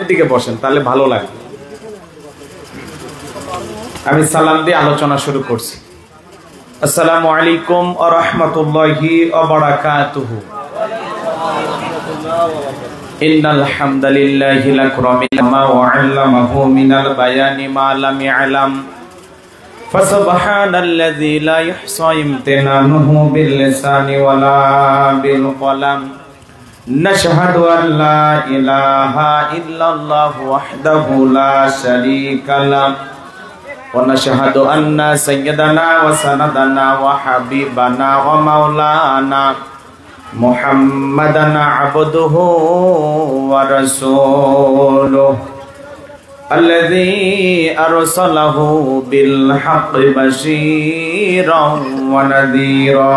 এদিকে বসেন, তাহলে ভালো লাগবে। আমি সালাম দিয়ে আলোচনা শুরু করছি। আসসালামু আলাইকুম ওয়া রাহমাতুল্লাহি ওয়া বারাকাতুহু। ইন্নাল হামদালিল্লাহি লাকরামিল মা ওয়া আল্লামাহু মিনাল বায়ানি মা লাম ইয়ালাম ফাসুবহানাল্লাযী লা ইহসা ইমতিনানুহু বিল লিসানি ওয়া লা বিল কলাম। নাশহাদু আন লা ইলাহা ইল্লাল্লাহু ওয়াহদাহু লা শারীকা লাহু ওয়া নাশহাদু আন্না সাইয়্যিদানা ওয়া সানাদানা ওয়া হাবিবানা ওয়া মাওলানা মুহাম্মাদান আবদুহু ওয়া রাসূলুহু আল্লাযী আরসালাহু বিল হাক্কি বাশীরান ওয়া নাযীরা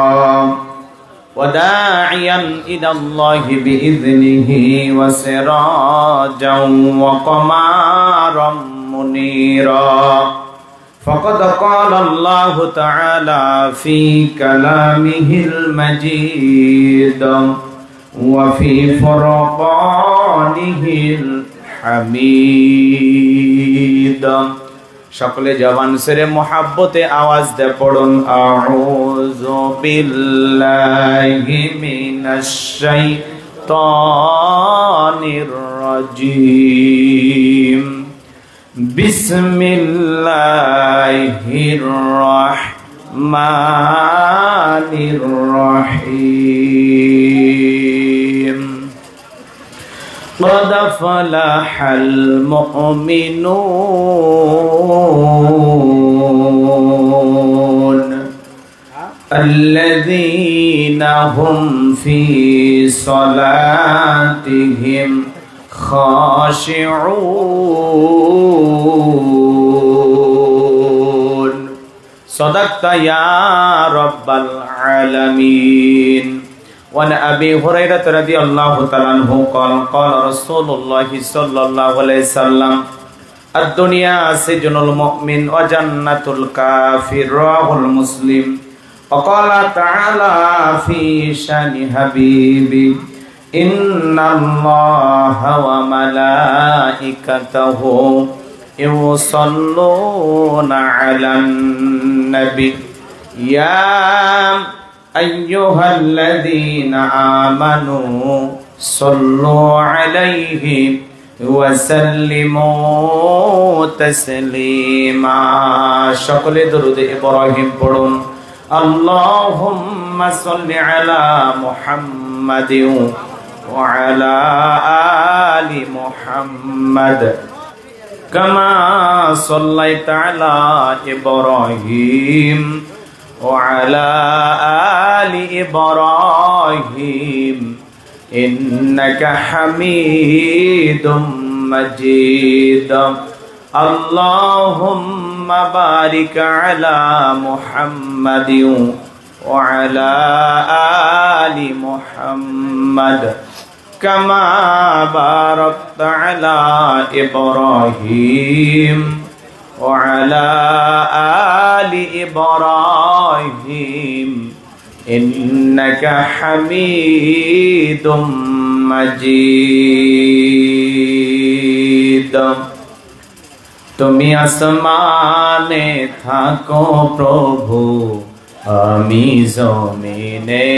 ওয়া দাঈয়ান ইলাল্লাহি বিইذনিহি ওয়া সিরাজান ওয়া কমারান মুনীরা। فقد قال الله تعالى في كلامه المجيد وفي فرقانه الحميد। সকলে জবান সেরে মোহাব্বতে আওয়াজ দে পড়ুন আউযু বিল্লাহি মিনাশ শাইতানির রাজীম। বিসমিল্লাহির রহমানির রহিম। قد أفلح المؤمنون الذين هم في صلاتهم خاشعون صدقت يا رب العالمين। وعن أبي هريرة رضي الله تعالى عنه قال قال رسول الله صلى الله عليه وسلم الدنيا سجن المؤمن وجنة الكافر رواه مسلم. وقال تعالى في شأن حبيبي إن الله وملائكته يصلون على النبي يا أيها الذين آمنوا صلوا عليه وسلموا تسليما। সকলে দরুদ ইব্রাহিম পড়ুন। اللهم صل على محمد وعلى آل محمد كما صليت على إبراهيم وعلى آل إبراهيم إنك حميد مجيد। اللهم بارك على محمد وعلى آل محمد كما باركت على إبراهيم وعلى آل إبراهيم إنك حميد مجيد। তুমি আসমানে থাকো প্রভু আমি জমিনে,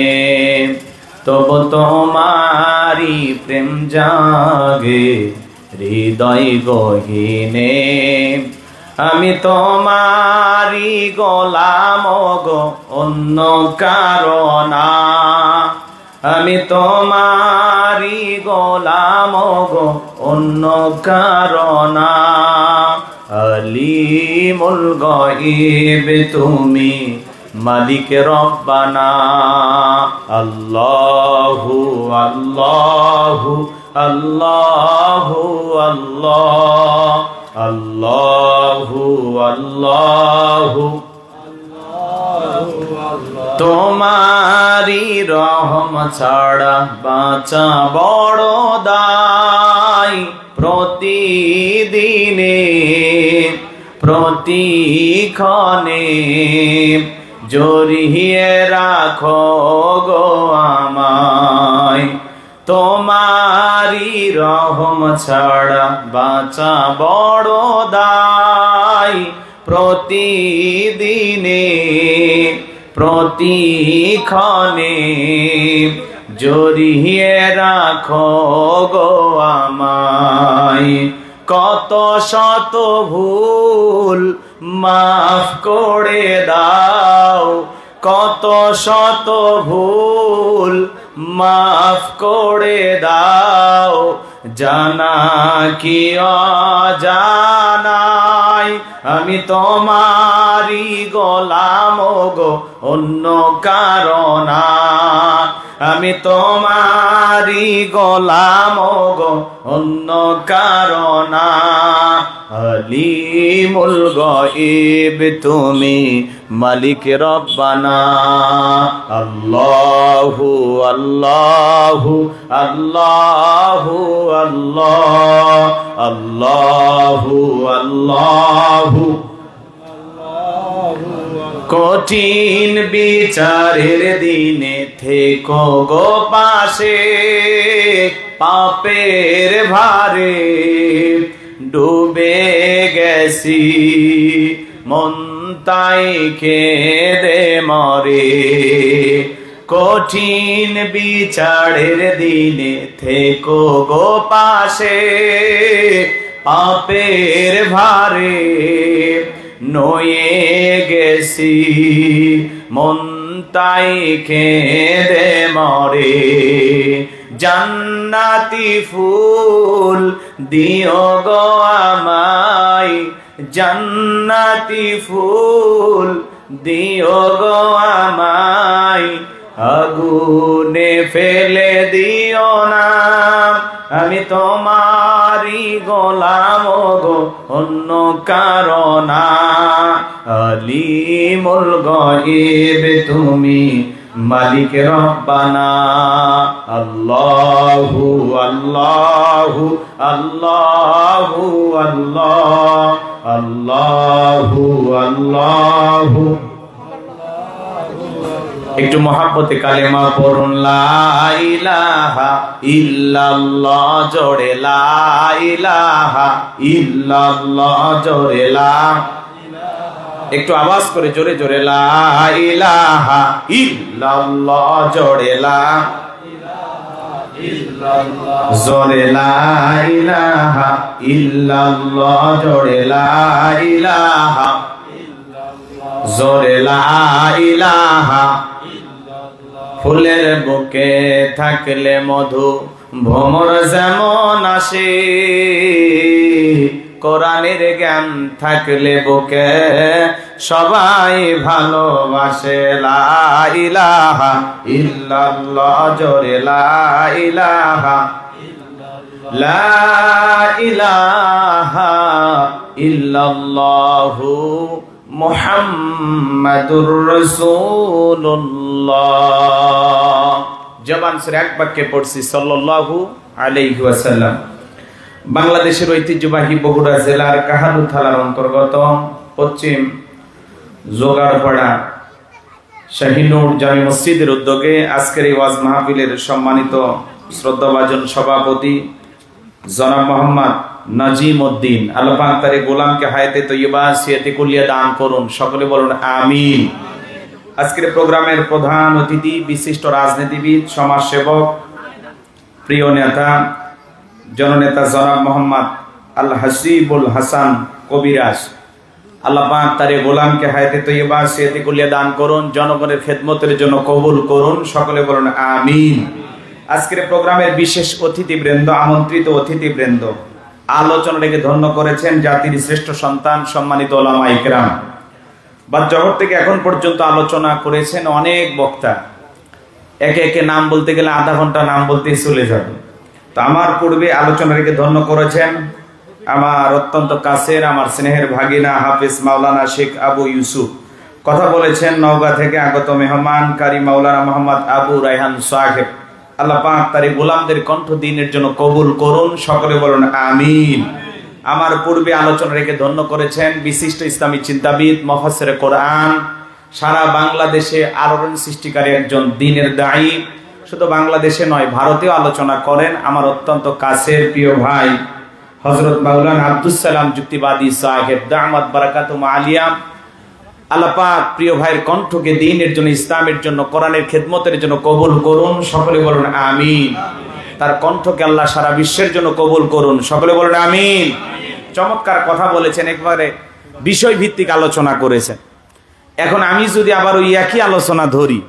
তবু তোমারি প্রেম জাগে হৃদয় গহীনে। আমি তোমারি গোলাম গো অন্য কারো না, আমি তোমারি গোলাম গো অন্য কারো না। আলিমুল গায়ব তুমি মালিক রব্বানা। আল্লাহু আল্লাহু আল্লাহু আল্লাহ আল্লাহু আল্লাহু তোমারি রহম ছাড়া বাঁচা বড় দায়। প্রতিদিনে প্রতিক্ষণে জড়িয়ে রাখো গো আমায় তোমার তোমারি রহম ছাড়া বাঁচা বড় দায়। প্রতিদিনে প্রতিক্ষণে জড়িয়ে রাখো গো আমায়। কত শত ভুল মাফ করে দাও, কত শত ভুল মাফ করে দাও। জানা কি অজানাই আমি তোমারি গোলাম গো, অন্য কারণ আমি তোমারি গোলাম গো, অন্য কারণ। আলিমুল গায়ব তুমি মালিক রব্বানা। আল্লাহু আল্লাহু আল্লাহু আল্লাহ, আল্লাহু আল্লাহু। কঠিন বিচারের দিনে থেকো গো পাশে, পাপের ভারে ডুবে গেছি মন তাই কেঁদে মরে। কঠিন বিচারের দিনে থেকো গো পাশে, পাপের ভারে নয়ে গেছি মন তাই কেঁদে মরে। জান্নাতি ফুল দিও গো আমায়, জান্নাতি ফুল দিও গো আমায়। আগুনে ফেলে দিও না, আমি তোমারি গোলাম গো, অন্য কারণ। আলিমুল গায়ব তুমি মালিক রব্বানা। আল্লাহু আল্লাহু আল্লাহু আল্লাহ, আল্লাহু আল্লাহু। একটু মহাব্বতে কালেমা পড়ুন। লা ইলাহা ইল্লাল্লাহ জোরে লা ইলাহা ইল্লাল্লাহ জোরে লা। একটু আওয়াজ করে জোরে জোরে লা ইলাহা ইল্লাল্লাহ জোরে লা, জোরে লা ইলাহা ইল্লাল্লাহ জোরে লা ইলাহা, জোরে লা ইলাহা। ফুলের বুকে থাকলে মধু ভ্রমর যেমন আসে, কোরআনের জ্ঞান থাকলে বুকে সবাই ভালোবাসে। লা ইলাহা ইল্লাল্লাহ জোরে লা ইলাহা, লা ইলাহা ইল্লাল্লাহু মুহাম্মাদুর রাসূলুল্লাহ। জবান ছেড়ে এক বাক্যে পড়ছি সাল্লাল্লাহু আলাইহি ওয়াসাল্লাম। বাংলাদেশের ঐতিহ্যবাহী বগুড়া জেলার কাহালু থানার অন্তর্গত পশ্চিম জোগাড়পাড়া শাহীনুর জামি মসজিদের উদ্যোগে আজকের এই ওয়াজ মাহফিলের সম্মানিত শ্রদ্ধাভাজন সভাপতি জনাব মোহাম্মদ নাজিম উদ্দিন, আল্লাহ পাক তার গোলামকে হায়াতে তৈয়বা সিয়াতে কুলিয়া দান করুন, সকলে বলুন আমিন। আজকের প্রোগ্রামের প্রধান অতিথি বিশিষ্ট রাজনীতিবিদ, সমাজসেবক, প্রিয় নেতা, জননেতা জনাব মোহাম্মদ আল হাসিবুল হাসান কবিরাজ, আল্লাহ পাক তার গোলামকে হায়াতে তৈয়বা সিয়াতে কুলিয়া দান করুন, জনগণের খেদমতের জন্য কবুল করুন, সকলে বলুন আমিন। আজকের প্রোগ্রামের বিশেষ অতিথিবৃন্দ, আমন্ত্রিত অতিথিবৃন্দ, আলোচনা রেখে ধন্য করেছেন জাতির শ্রেষ্ঠ সন্তান সম্মানিত ওলামা ইকরাম। বা জগৎ থেকে এখন পর্যন্ত আলোচনা করেছেন অনেক বক্তা, একে একে নাম বলতে গেলে আধা ঘন্টা নাম বলতেই চলে যাবে। তো আমার পূর্বে আলোচনা রেখে ধন্য করেছেন আমার অত্যন্ত কাছের, আমার স্নেহের ভাগিনা হাফিজ মাওলানা শেখ আবু ইউসুফ। কথা বলেছেন নওগাঁ থেকে আগত মেহমান কারি মাওলানা মোহাম্মদ আবু রায়হান সাহেব। আল্লাহ পাক তার গোলামদের কণ্ঠ দিনের জন্য কবুল করুন, সকলে বলুন আমিন। আমার পূর্বে আলোচনা রেখে ধন্য করেছেন বিশিষ্ট ইসলামী চিন্তাবিদ, মুফাসসিরে কোরআন, সারা বাংলাদেশে আলোড়ন সৃষ্টিকারী একজন দ্বীনের দায়ী, শুধু বাংলাদেশে নয়, ভারতেও আলোচনা করেন আমার অত্যন্ত কাছের প্রিয় ভাই হযরত মাওলানা আব্দুস সালাম যুক্তিবাদী সাহেব দামাত বারাকাতুহু আলিয়া। আল্লাহ পাক প্রিয় ভাইয়ের কণ্ঠকে দ্বীনের জন্য, ইসলামের জন্য, কোরআনের খেদমতের জন্য কবুল করুন। সকলে বলুন আমিন। তার কণ্ঠকে আল্লাহ সারা বিশ্বের জন্য কবুল করুন। সকলে বলুন আমিন। চমৎকার কথা বলেছেন, একবারে বিষয় ভিত্তিক আলোচনা করেছেন। এখন আমি যদি আবার ওই একই আলোচনা ধরি,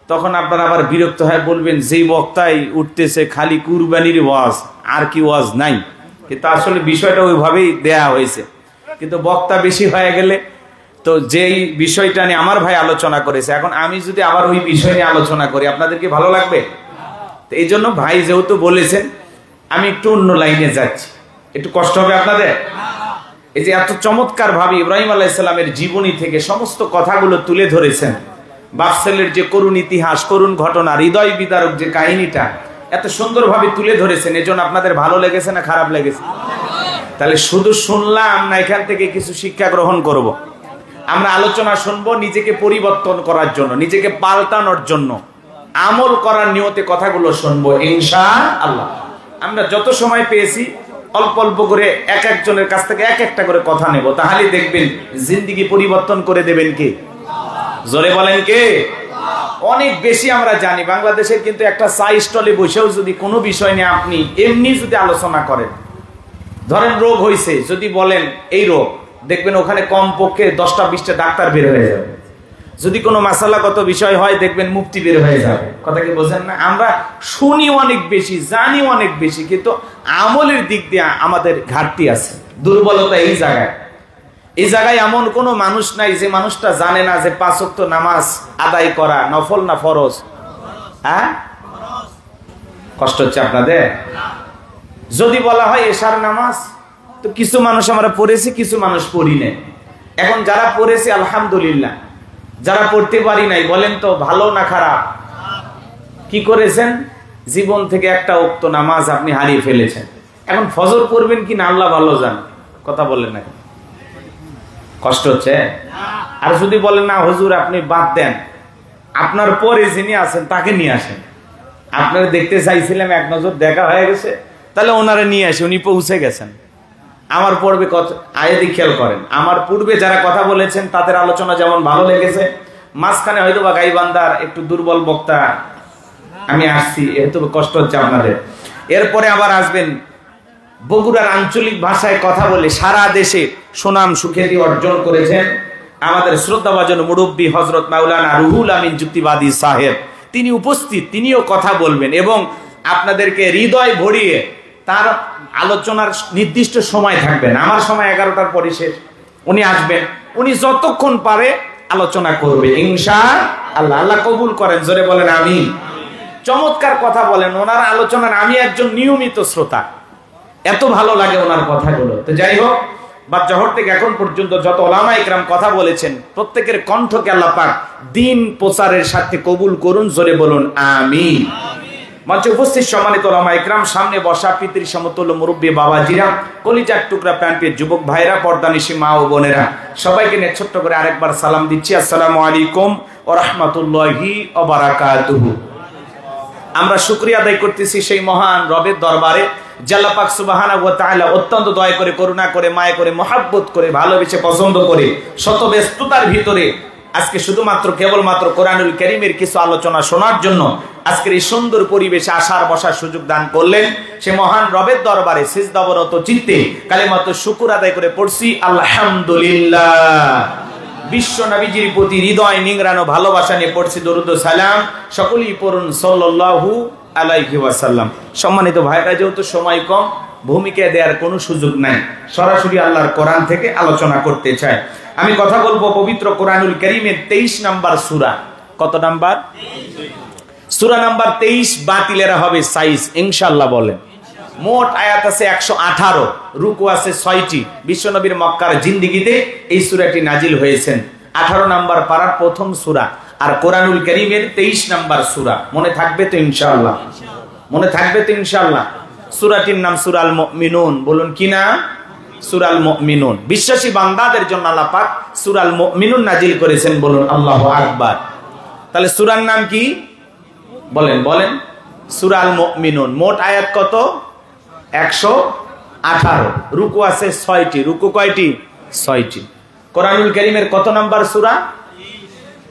তখন আপনারা আবার বিরক্ত হয়ে বলবেন যেই বক্তাই উঠতেছে খালি কুরবানির ওয়াজ, আর কি ওয়াজ নাই। কিন্তু আসলে বিষয়টা ওইভাবেই দেয়া হয়েছে, কিন্তু বক্তা বেশি হয়ে গেলে তো যেই বিষয়টা নিয়ে আমার ভাই আলোচনা করেছে, এখন আমি যদি আবার ওই বিষয় নিয়ে আলোচনা করি, আপনাদের কি ভালো লাগবে? তো এই জন্য ভাই যেহেতু বলেছেন, আমি একটু অন্য লাইনে যাচ্ছি, একটু কষ্ট হবে আপনাদের। এই যে এত চমৎকার ভাবে ইব্রাহিম আলাইহিস সালামের জীবনী থেকে সমস্ত কথাগুলো তুলে ধরেছেন, বাপ ছেলের যে করুণ ইতিহাস, করুণ ঘটনা, হৃদয় বিদারক যে কাহিনীটা এত সুন্দরভাবে তুলে ধরেছেন, এজন্য আপনাদের ভালো লেগেছে না খারাপ লেগেছে? তাহলে শুধু শুনলাম না, এখান থেকে কিছু শিক্ষা গ্রহণ করব। আমরা আলোচনা শুনবো নিজেকে পরিবর্তন করার জন্য, নিজেকে পাল্টানোর জন্য, আমল করার নিয়তে কথাগুলো শুনবো ইনশাআল্লাহ। আমরা যত সময় পেয়েছি অল্প অল্প করে এক একজনের কাছ থেকে এক একটা করে কথা নেব, তাহলে দেখবেন জিন্দেগি পরিবর্তন করে দেবেন কে? জোরে বলেন কে? অনেক বেশি আমরা জানি। বাংলাদেশের কিন্তু একটা চা স্টলে বসেও যদি কোনো বিষয় নিয়ে আপনি এমনি যদি আলোচনা করেন, ধরেন রোগ হয়েছে, যদি বলেন এই রোগ, দেখবেন ওখানে কমপক্ষে 10টা-20টা ডাক্তার বের হয়ে যাবে। যদি কোনো মাসালাগত বিষয় হয়, দেখবেন মুফতি বের হয়ে যাবে। কথা কি বোঝেন না? আমরা শুনি অনেক বেশি, জানি অনেক বেশি, কিন্তু আমলের দিক দিয়ে আমাদের ঘাটতি আছে, দুর্বলতা এই জায়গায়। এই জায়গায় এমন কোনো মানুষ নাই যে মানুষটা জানে না যে 5 ওয়াক্ত নামাজ আদায় করা নফল না ফরজ। হ্যাঁ, কষ্ট হচ্ছে আপনাদের? যদি বলা হয় এশার নামাজ, তো কিছু মানুষ আমরা পড়েছি, কিছু মানুষ পড়ি নাই। এখন যারা পড়েছি আলহামদুলিল্লাহ, যারা পড়তে পারি নাই বলেন তো ভালো না খারাপ? কি করেছেন? জীবন থেকে একটা ওয়াক্ত নামাজ আপনি হারিয়ে ফেলেছেন। এখন ফজর পড়বেন কি না আল্লাহ ভালো জানেন। কথা বললেন না, কষ্ট হচ্ছে? আর যদি বলেন না হুজুর আপনি বাদ দেন, আপনার পরে যিনি আছেন তাকে নিয়ে আসেন। আপনারা দেখতে চাইছিলাম, এক নজর দেখা হয়ে গেছে, তাহলে ওনারা নিয়ে আসে, উনি পৌঁছে গেছেন। আমার পূর্বে কথা আয়াতি খেয়াল করেন, আমার পূর্বে যারা কথা বলেছেন তাদের আলোচনা যেমন ভালো লেগেছে, মাঝখানে হয়তো বা গাইবান্দার একটু দুর্বল বক্তা আমি আসছি, এত কষ্ট হচ্ছে আপনাদের। এরপরে আবার আসবেন বগুড়ার আঞ্চলিক ভাষায় কথা বলে সারা দেশে সুনাম সুখ্যাতি অর্জন করেছেন আমাদের শ্রদ্ধাভাজন মুরব্বী হযরত মাওলানা রুহুল আমিন যুক্তিবাদী সাহেব। তিনি উপস্থিত, তিনিও কথা বলবেন এবং আপনাদেরকে হৃদয় ভরিয়ে তার আলোচনার নির্দিষ্ট সময় থাকবেন। আমার সময় 11টার পরে শেষ, উনি আসবেন, উনি যতক্ষণ পারে আলোচনা করবে ইনশাআল্লাহ। আল্লাহ কবুল করেন, জোরে বলেন আমিন। চমৎকার কথা বলেন, ওনার আলোচনার আমি একজন নিয়মিত শ্রোতা, এত ভালো লাগে ওনার কথাগুলো। তো যাই হোক, বাদ জোহর থেকে এখন পর্যন্ত যত ওলামা ইকরাম কথা বলেছেন, প্রত্যেকের কণ্ঠকে আল্লাহ পাক দ্বীন প্রচারের সাথে কবুল করুন, জোরে বলুন আমিন। মঞ্চে উপস্থিত সম্মানিত ওলামা ইকরাম, সামনে বসা পিতৃ সমতুল্য মুরব্বী বাবাজিরা, কলিজার টুকরা প্রাণপ্রিয় যুবক ভাইরা, পর্দানিশী মা ও বোনেরা, সবাইকে নিয়ে ছোট্ট করে আরেকবার সালাম দিচ্ছি, আসসালামু আলাইকুম ওয়া রাহমাতুল্লাহি ওয়া বারাকাতুহু। আমরা শুকরিয়া আদায় করতেছি সেই মহান রবের দরবারে, আল্লাহ পাক সুবহানাহু ওয়া তাআলা অত্যন্ত দয়া করে, করুণা করে, মায়া করে, মহব্বত করে, ভালোবেসে, পছন্দ করে, শত ব্যস্ততার ভিতরে আজকে শুধুমাত্র কেবলমাত্র কোরআনুল কারীমের কিছু আলোচনা শোনার জন্য আজকের এই সুন্দর পরিবেশে আসার বসার সুযোগ দান করলেন। সে মহান রবের দরবারে সিজদাবরত চিত্তে কালিমাত শুকর আদায় করে পড়ছি আলহামদুলিল্লাহ। বিশ্ব নবীজির প্রতি হৃদয় নিংড়ানো ভালোবাসা নিয়ে পড়ছি দরুদ ও সালাম, সকলেই পড়ুন সাল্লাল্লাহু আলাইহি ওয়াসাল্লাম। সম্মানিত ভাইরা, যেহেতু সময় কম, ভূমিকা দেওয়ার কোনো সুযোগ নাই, সরাসরি আল্লাহর কোরআন থেকে আলোচনা করতে চাই। আমি কথা বলবো পবিত্র কোরআনুল কারীমের 23 নাম্বার সূরা। কত নাম্বার? সূরা নাম্বার 23। বাতিলেরা হবে সাইজ ইনশাআল্লাহ বলেন। মোট আয়াত আছে 118, রুকু আছে 6টি। বিশ্বনবীর মক্কার জিন্দেগিতে এই সূরাটি নাজিল হয়েছেন। 18 নাম্বার পারার প্রথম সূরা, আর কোরআনুল কারীমের 23 নাম্বার সূরা। মনে থাকবে তো ইনশাআল্লাহ? মনে থাকবে তো ইনশাআল্লাহ? সূরাটির নাম সূরাল মুমিনুন। বলুন কি নাম? সূরাল মুমিনুন। বিশ্বাসী বান্দাদের জন্য আল্লাহ পাক সূরাল মুমিনুন নাজিল করেছেন। বলুন আল্লাহু আকবার। তাহলে সূরার নাম কি? বলেন বলেন। সূরা আল মুমিনুন মোট আয়াত কত? 118। রুকু আছে 6টি। রুকু কয়টি? 6টি। কোরআনুল কারীমের কত নাম্বার সূরা?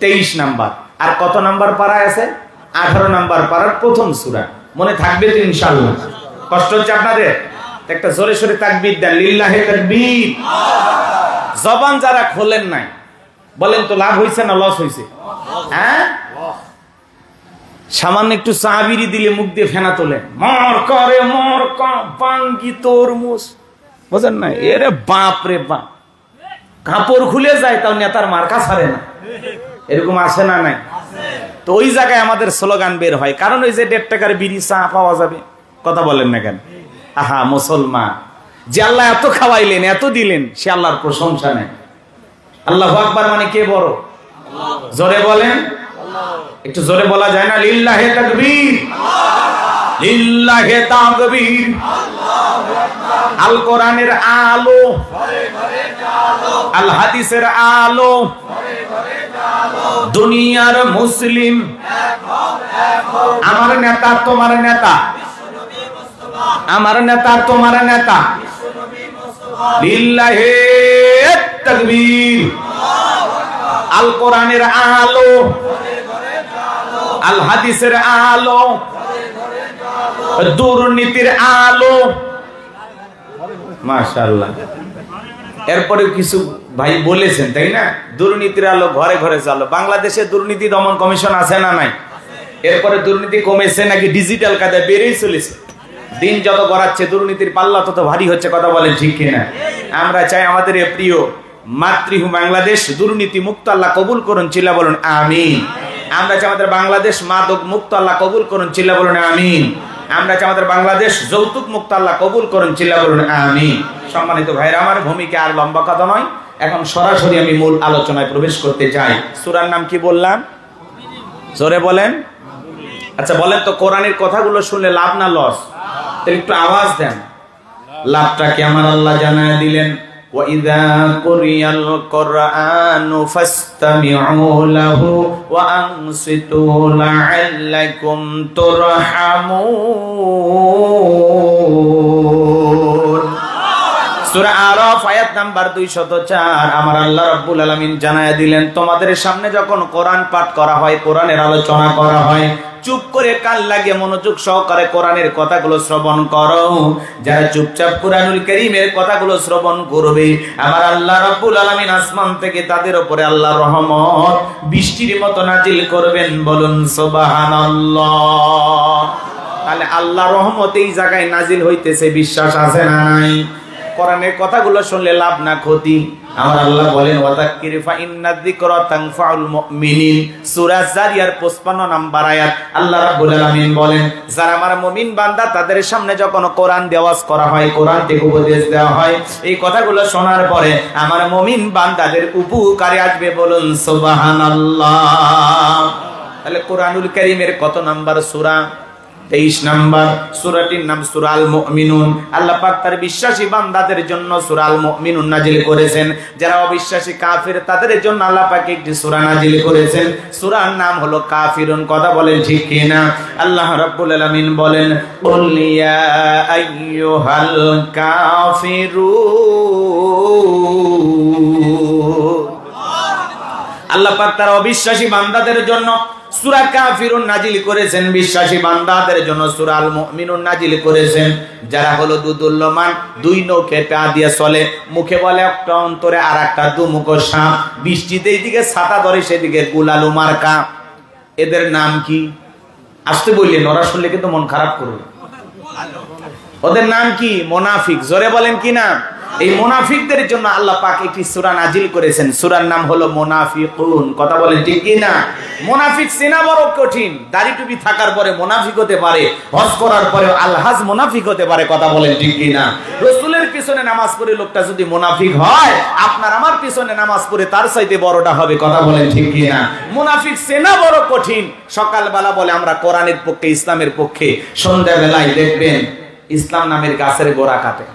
23 নাম্বার। আর কত নাম্বার পারায় আছে? 18 নাম্বার পারার প্রথম সূরা। মনে থাকবে তো ইনশাআল্লাহ? কষ্ট হচ্ছে আপনাদের? একটা জোরে সোরে তাকবীর দেন, লিল্লাহি তাকবীর। জবান যারা খোলেন নাই বলেন তো লাভ হইছে না লস হইছে? হ্যাঁ, সামান্য একটু চাবিরি দিলে মুখ দিয়ে ফেনা তোলে, মর করে মর পাঙ্গি তরমুজ, বুঝেন না? এরে বাপ রে বাপ, কাপড় খুলে যায় তাও নেতার মার্কা ছাড়ে না, এরকম আসে না? নাই তো ওই জায়গায় আমাদের স্লোগান বের হয়, কারণ ওই যে 1.5 টাকার বিড়ি চা পাওয়া যাবে। কথা বলেন না কেন? আহা মুসলমান, যে আল্লাহ এত খাওয়াইলেন এত দিলেন, সে আল্লাহর প্রশংসা নেই। আল্লাহু আকবার মানে কে বড়? জোরে বলেন, একটু জোরে বলা যায় না? লিল্লাহি তাকবীর, লিল্লাহি তাকবীর। আল কোরআনের আলো, আল হাদিসের আলো, দুনিয়ার মুসলিম, আমার নেতা তোমার নেতা, আমার নেতা তোমার নেতা। লিল্লাহি তাকবীর। আল কোরআনের আলো, আল হাদিসের আলো, দুর্নীতির আলো। মাশাআল্লাহ। এরপরে কিছু ভাই বলেছেন তাই না, দুর্নীতির আলো ঘরে ঘরে চালো। বাংলাদেশে দুর্নীতি দমন কমিশন আছে না নাই? এরপরে দুর্নীতি কমেছে নাকি ডিজিটাল কায়দায় বেড়েই চলেছে? দিন যত গড়াচ্ছে দুর্নীতির পাল্লা তত ভারী হচ্ছে। কথা বলেন ঠিক কিনা? আমরা চাই আমাদের প্রিয় মাতৃভূমি বাংলাদেশ দুর্নীতি মুক্ত আল্লাহ কবুল করুন, চিল্লা বলুন আমিন। আমরা চাই আমাদের বাংলাদেশ মাদক মুক্ত আল্লাহ কবুল করুন, চিল্লা বলুন আমিন। আমরা চাই আমাদের বাংলাদেশ যৌতুক মুক্ত আল্লাহ কবুল করুন, চিল্লা বলুন আমিন। সম্মানিত ভাইরা আমার, ভূমিকা আর লম্বা কথা নয়, এখন সরাসরি আমি মূল আলোচনায় প্রবেশ করতে চাই। সূরার নাম কি বললাম? জোরে বলেন। আচ্ছা বলেন তো, কোরআনের কথাগুলো শুনলে লাভ না লস? তাহলে একটু আওয়াজ দেন। লাভটা কি আমার আল্লাহ জানায় দিলেন। وَإِذَا قُرِئَ الْقُرْآنُ فَاسْتَمِعُوا لَهُ وَأَنصِتُوا لَعَلَّكُمْ تُرْحَمُونَ। সূরা আরাফ আয়াত নাম্বার 204। আমার আল্লাহ রাব্বুল আলামিন জানায় দিলেন, তোমাদের সামনে যখন কোরআন পাঠ করা হয়, কোরআনের আলোচনা করা হয়, চুপ করে কান লাগিয়ে মনোযোগ সহকারে কোরআনের কথাগুলো শ্রবণ করো। যারা চুপচাপ কোরআনুল কারীমের কথাগুলো শ্রবণ করবে, আমার আল্লাহ রাব্বুল আলামিন আসমান থেকে তাদের উপরে আল্লাহর রহমত বৃষ্টির মতো নাজিল করবেন। বলুন সুবহানাল্লাহ। তাহলে আল্লাহর রহমত এই জায়গায় নাজিল হইতেছে, বিশ্বাস আছে না নাই? কোরআনের কথাগুলো শুনলে লাভ না ক্ষতি? আমার আল্লাহ বলেন, ওয়াযাক্কির ফা ইন্নায যিকরা তানফাউল মুমিনিন। সূরা জারিয়ার 55 নাম্বার আয়াত। আল্লাহ রাব্বুল আলামিন বলেন, যারা আমার মুমিন বান্দা তাদের সামনে যখন কোরআন দেওয়াজ করা হয়, কোরআন থেকে উপদেশ দেওয়া হয়, এই কথাগুলো শোনার পরে আমার মুমিন বান্দাদের উপকারে আসবে। বলুন সুবহানাল্লাহ। তাহলে কোরআনুল কারীমের কত নাম্বার সূরা? 23 নাম্বার। সূরাটির নাম সূরা আল মুমিনুন। আল্লাহ পাক তার বিশ্বাসী বান্দাদের জন্য সূরা আল মুমিনুন নাজিল করেছেন। যারা অবিশ্বাসী কাফির তাদের জন্য আল্লাহ পাক একটি সূরা নাজিল করেছেন, সূরার নাম হলো কাফিরুন। কথা বলেন ঠিক কিনা? আল্লাহ রাব্বুল আলামিন বলেন, কুল ইয়া আইয়ুহাল কাফিরুন। আল্লাহ পাক তার অবিশ্বাসী বান্দাদের জন্য সূরা কাফিরুন নাজিল করেছেন, বিশ্বাসী বান্দাদের জন্য সূরা আল মুমিনুন নাজিল করেছেন। যারা হলো দুদুল্যমান, দুই নৌকে পা দিয়ে চলে, মুখে বলে একটা, অন্তরে আর একটা, দুমুখ সাপ। বৃষ্টিতে এইদিকে ছাতা ধরে সেদিকে গুলালু মার্কা। এদের নাম কি? আসতে বললেন, ওরা শুনলে কিন্তু মন খারাপ করবে। ওদের নাম কি? মুনাফিক। জোরে বলেন কি নাম? এই মুনাফিকদের জন্য আল্লাহ পাক একটি সূরা নাজিল করেছেন, সূরার নাম হলো মুনাফিকুন। কথা বলেন ঠিক কি না? মুনাফিক চেনা বড় কঠিন। দাড়ি টুপি থাকার পরে মুনাফিক হতে পারে, হজ করার পরে আলহাজ মুনাফিক হতে পারে। কথা বলেন ঠিক কি না? রাসূলের পিছনে নামাজ পড়ে লোকটা যদি মুনাফিক হয়, আপনার আমার পিছনে নামাজ পড়ে তার চাইতে বড়টা হবে। কথা বলেন ঠিক কি না? মুনাফিক চেনা বড় কঠিন। সকালবেলা বলে আমরা কোরআনের পক্ষে, ইসলামের পক্ষে, সন্ধ্যাবেলায় দেখবেন ইসলাম নামের গাছের গোড়া কাটে।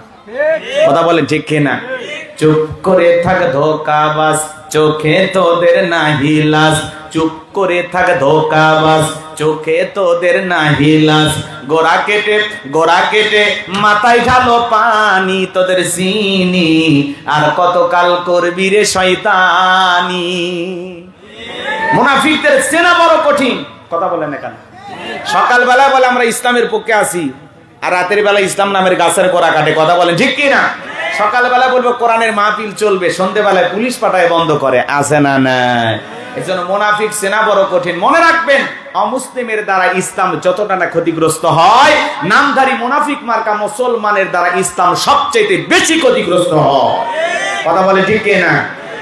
কথা বলেন ঠিক কিনা? চুপ করে থাক ধোঁকাবাজ, চোখে তোদের নাহি লাজ। চুপ করে থাক ধোঁকাবাজ, চোখে তোদের নাহি লাজ, গোড়া কেটে মাথায় ঢালো পানি, তোদের চিনি আর কতকাল করবি রে শয়তানি। মুনাফিকদের চেনা বড় কঠিন। কথা বলেন না কেন? সকালবেলা বলে আমরা ইসলামের পক্ষে আছি, আর রাতের বেলা ইসলাম নামের গাছের গোড়া কাটে। কথা বলেন ঠিক কি না? সকালবেলা বলবো কোরআনের মাহফিল চলবে, সন্ধ্যেবেলায় পুলিশ পাঠায় বন্ধ করে। আছে না নাই? এজন্য মুনাফিক চেনা বড় কঠিন। মনে রাখবেন, অমুসলিমের দ্বারা ইসলাম যতটা না ক্ষতিগ্রস্ত হয়, নামধারী মুনাফিক মার্কা মুসলমানের দ্বারা ইসলাম সবচেয়ে বেশি ক্ষতিগ্রস্ত হয়। কথা বলে ঠিক কি না?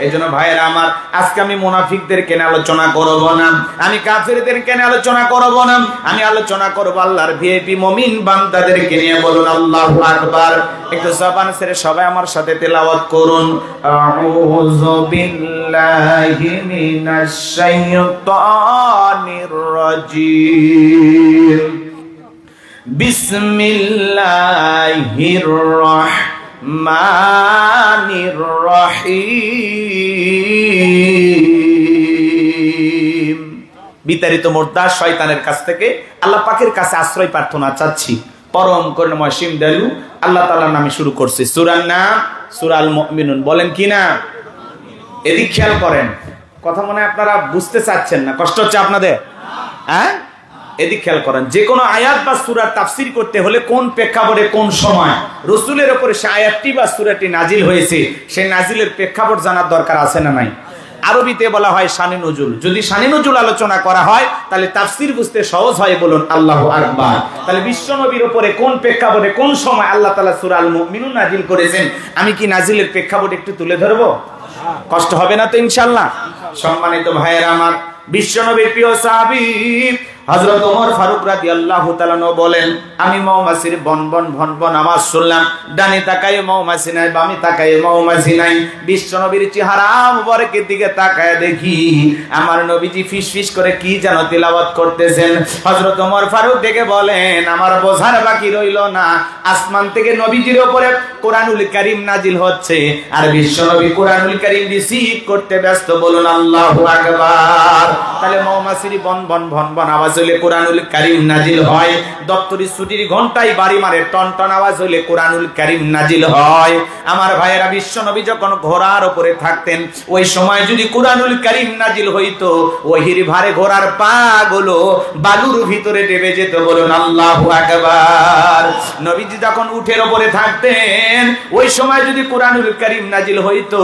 এই জন্য ভাইয়েরা আমার, আজকে আমি মুনাফিকদের কেন আলোচনা করব না, আমি কাফেরদের কেন আলোচনা করব না, আমি আলোচনা করব আল্লাহর ভিআইপি মুমিন বান্দাদেরকে নিয়ে। বলুন আল্লাহু আকবার। একটু জবান ছেড়ে সবাই আমার সাথে তেলাওয়াত করুন। আউযু বিল্লাহি মিনাশ শাইতানির রাজিম। বিসমিল্লাহির রাহমানির রহিম। বিতাড়িত মুর্দা শয়তানের কাছ থেকে আল্লাহ পাকের কাছে আশ্রয় প্রার্থনা চাচ্ছি। পরম করুণাময় সীম দয়ালু আল্লাহ তাআলার নামে শুরু করছি। সূরার নাম সূরাল মুমিনুন। বলেন কি না? এদিক খেয়াল করেন। কথা মনে হয় আপনারা বুঝতে চাচ্ছেন না, কষ্ট হচ্ছে আপনাদের? হ্যাঁ, এদিক খেয়াল করেন। যে কোনো আয়াত বা সূরার তাফসীর করতে হলে কোন প্রেক্ষাপটে কোন সময় রাসূলের উপরে সে আয়াতটি বা সূরাটি নাজিল হয়েছে, সেই নাজিলের প্রেক্ষাপট জানার দরকার আছে না নাই? আরবিতে বলা হয় শানে নুজুল। যদি শানে নুজুল আলোচনা করা হয় তাহলে তাফসীর বুঝতে সহজ হয়। বলুন আল্লাহু আকবার। তাহলে বিশ্ব নবীর উপরে কোন প্রেক্ষাপটে কোন সময় আল্লাহ তাআলা সূরা আল মুমিনুন নাজিল করেছেন, আমি কি নাজিলের প্রেক্ষাপট একটু তুলে ধরবো? কষ্ট হবে না তো ইনশাআল্লাহ? সম্মানিত ভাইয়েরা আমার, বিশ্ব নবীর প্রিয় সাহাবী হযরত ওমর ফারুক রাদিয়াল্লাহু তাআলা বলেন, আমি মৌমাছির বন আওয়াজ শুনলাম। ডানে তাকায় মৌমাছি নাই, বামে তাকায় মৌমাছি নাই। বিশ্ব নবীর চেহারা মুবারকের দিকে তাকায় দেখি আমার নবীজি ফিসফিস করে কি যেন তিলাওয়াত করতেছেন। হযরত ওমর ফারুক দেখে বলেন, আমার বোঝার বাকি রইল না, আসমান থেকে নবীজির উপরে কোরআনুল কারীম নাজিল হচ্ছে, আর বিশ্ব নবী কোরআনুল কারীম রিসিভ করতে ব্যস্ত। বলুন আল্লাহু আকবার। তাহলে মৌমাছির বন আওয়াজ হইলে কোরআনুল কারীম নাজিল হয়। দপ্তরি ছুটির ঘন্টায় বাড়ি মারে টন টন আওয়াজ হইলে কোরআনুল কারীম নাজিল হয়। আমার ভাইয়েরা, বিশ্ব নবী যখন ঘোড়ার উপরে থাকতেন, ওই সময় যদি কোরআনুল কারীম নাজিল হইতো, ওহির ভারে ঘোড়ার পা গুলো বালুর ভিতরে ডেবে যেত। বলুন আল্লাহু আকবার। নবীজি যখন উটের উপরে থাকতেন, ওই সময় যদি কোরআনুল কারীম নাজিল হইতো,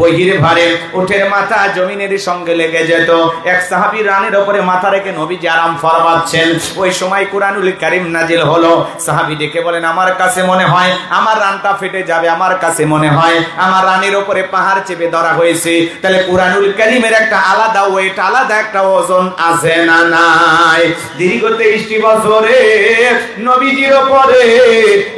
ওহির ভারে উটের মাথা জমিনের সঙ্গে লেগে যেত। এক সাহাবী রানের উপরে মাথা রেখে নবীজি আরাম ফরমাচ্ছেন, ওই সময় কোরআনুল কারীম নাজিল হলো। সাহাবী ডেকে বলেন, আমার কাছে মনে হয় আমার রানটা ফেটে যাবে, আমার কাছে মনে হয় আমার রানের উপরে পাহাড় চেপে ধরা হয়েছে। তাহলে কোরআনুল কারীমের একটা আলাদা ওয়েট, আলাদা একটা ওজন আছে না নাই? দীর্ঘ 23 বছরে নবীজির উপরে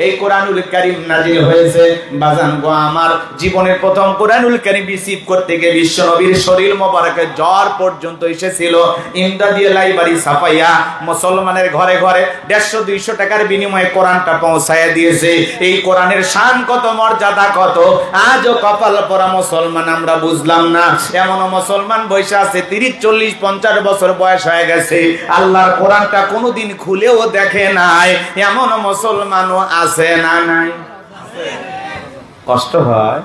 এই কোরআনুল কারীম নাজিল হয়েছে। বাজান গো আমার, জীবনের প্রথম কোরআনুল কারীম রিসিভ করতে গিয়ে বিশ্ব নবীর শরীর মোবারকে জ্বর পর্যন্ত এসেছিল। ইমদাদিয়া লাইব্রেরি সাফাইয়া মুসলমানের ঘরে ঘরে 150-200 টাকার বিনিময়ে কোরআনটা পৌঁছায় দিয়েছে। এই কোরআনের শান কত, মর্যাদা কত, আজও কপাল পরা মুসলমান আমরা বুঝলাম না। এমন মুসলমান বয়স আছে 30-40-50 বছর বয়স হয়ে গেছে, আল্লাহর কোরআনটা কোনোদিন খুলেও দেখে নাই। এমন মুসলমানও আছে না নাই? কষ্ট হয়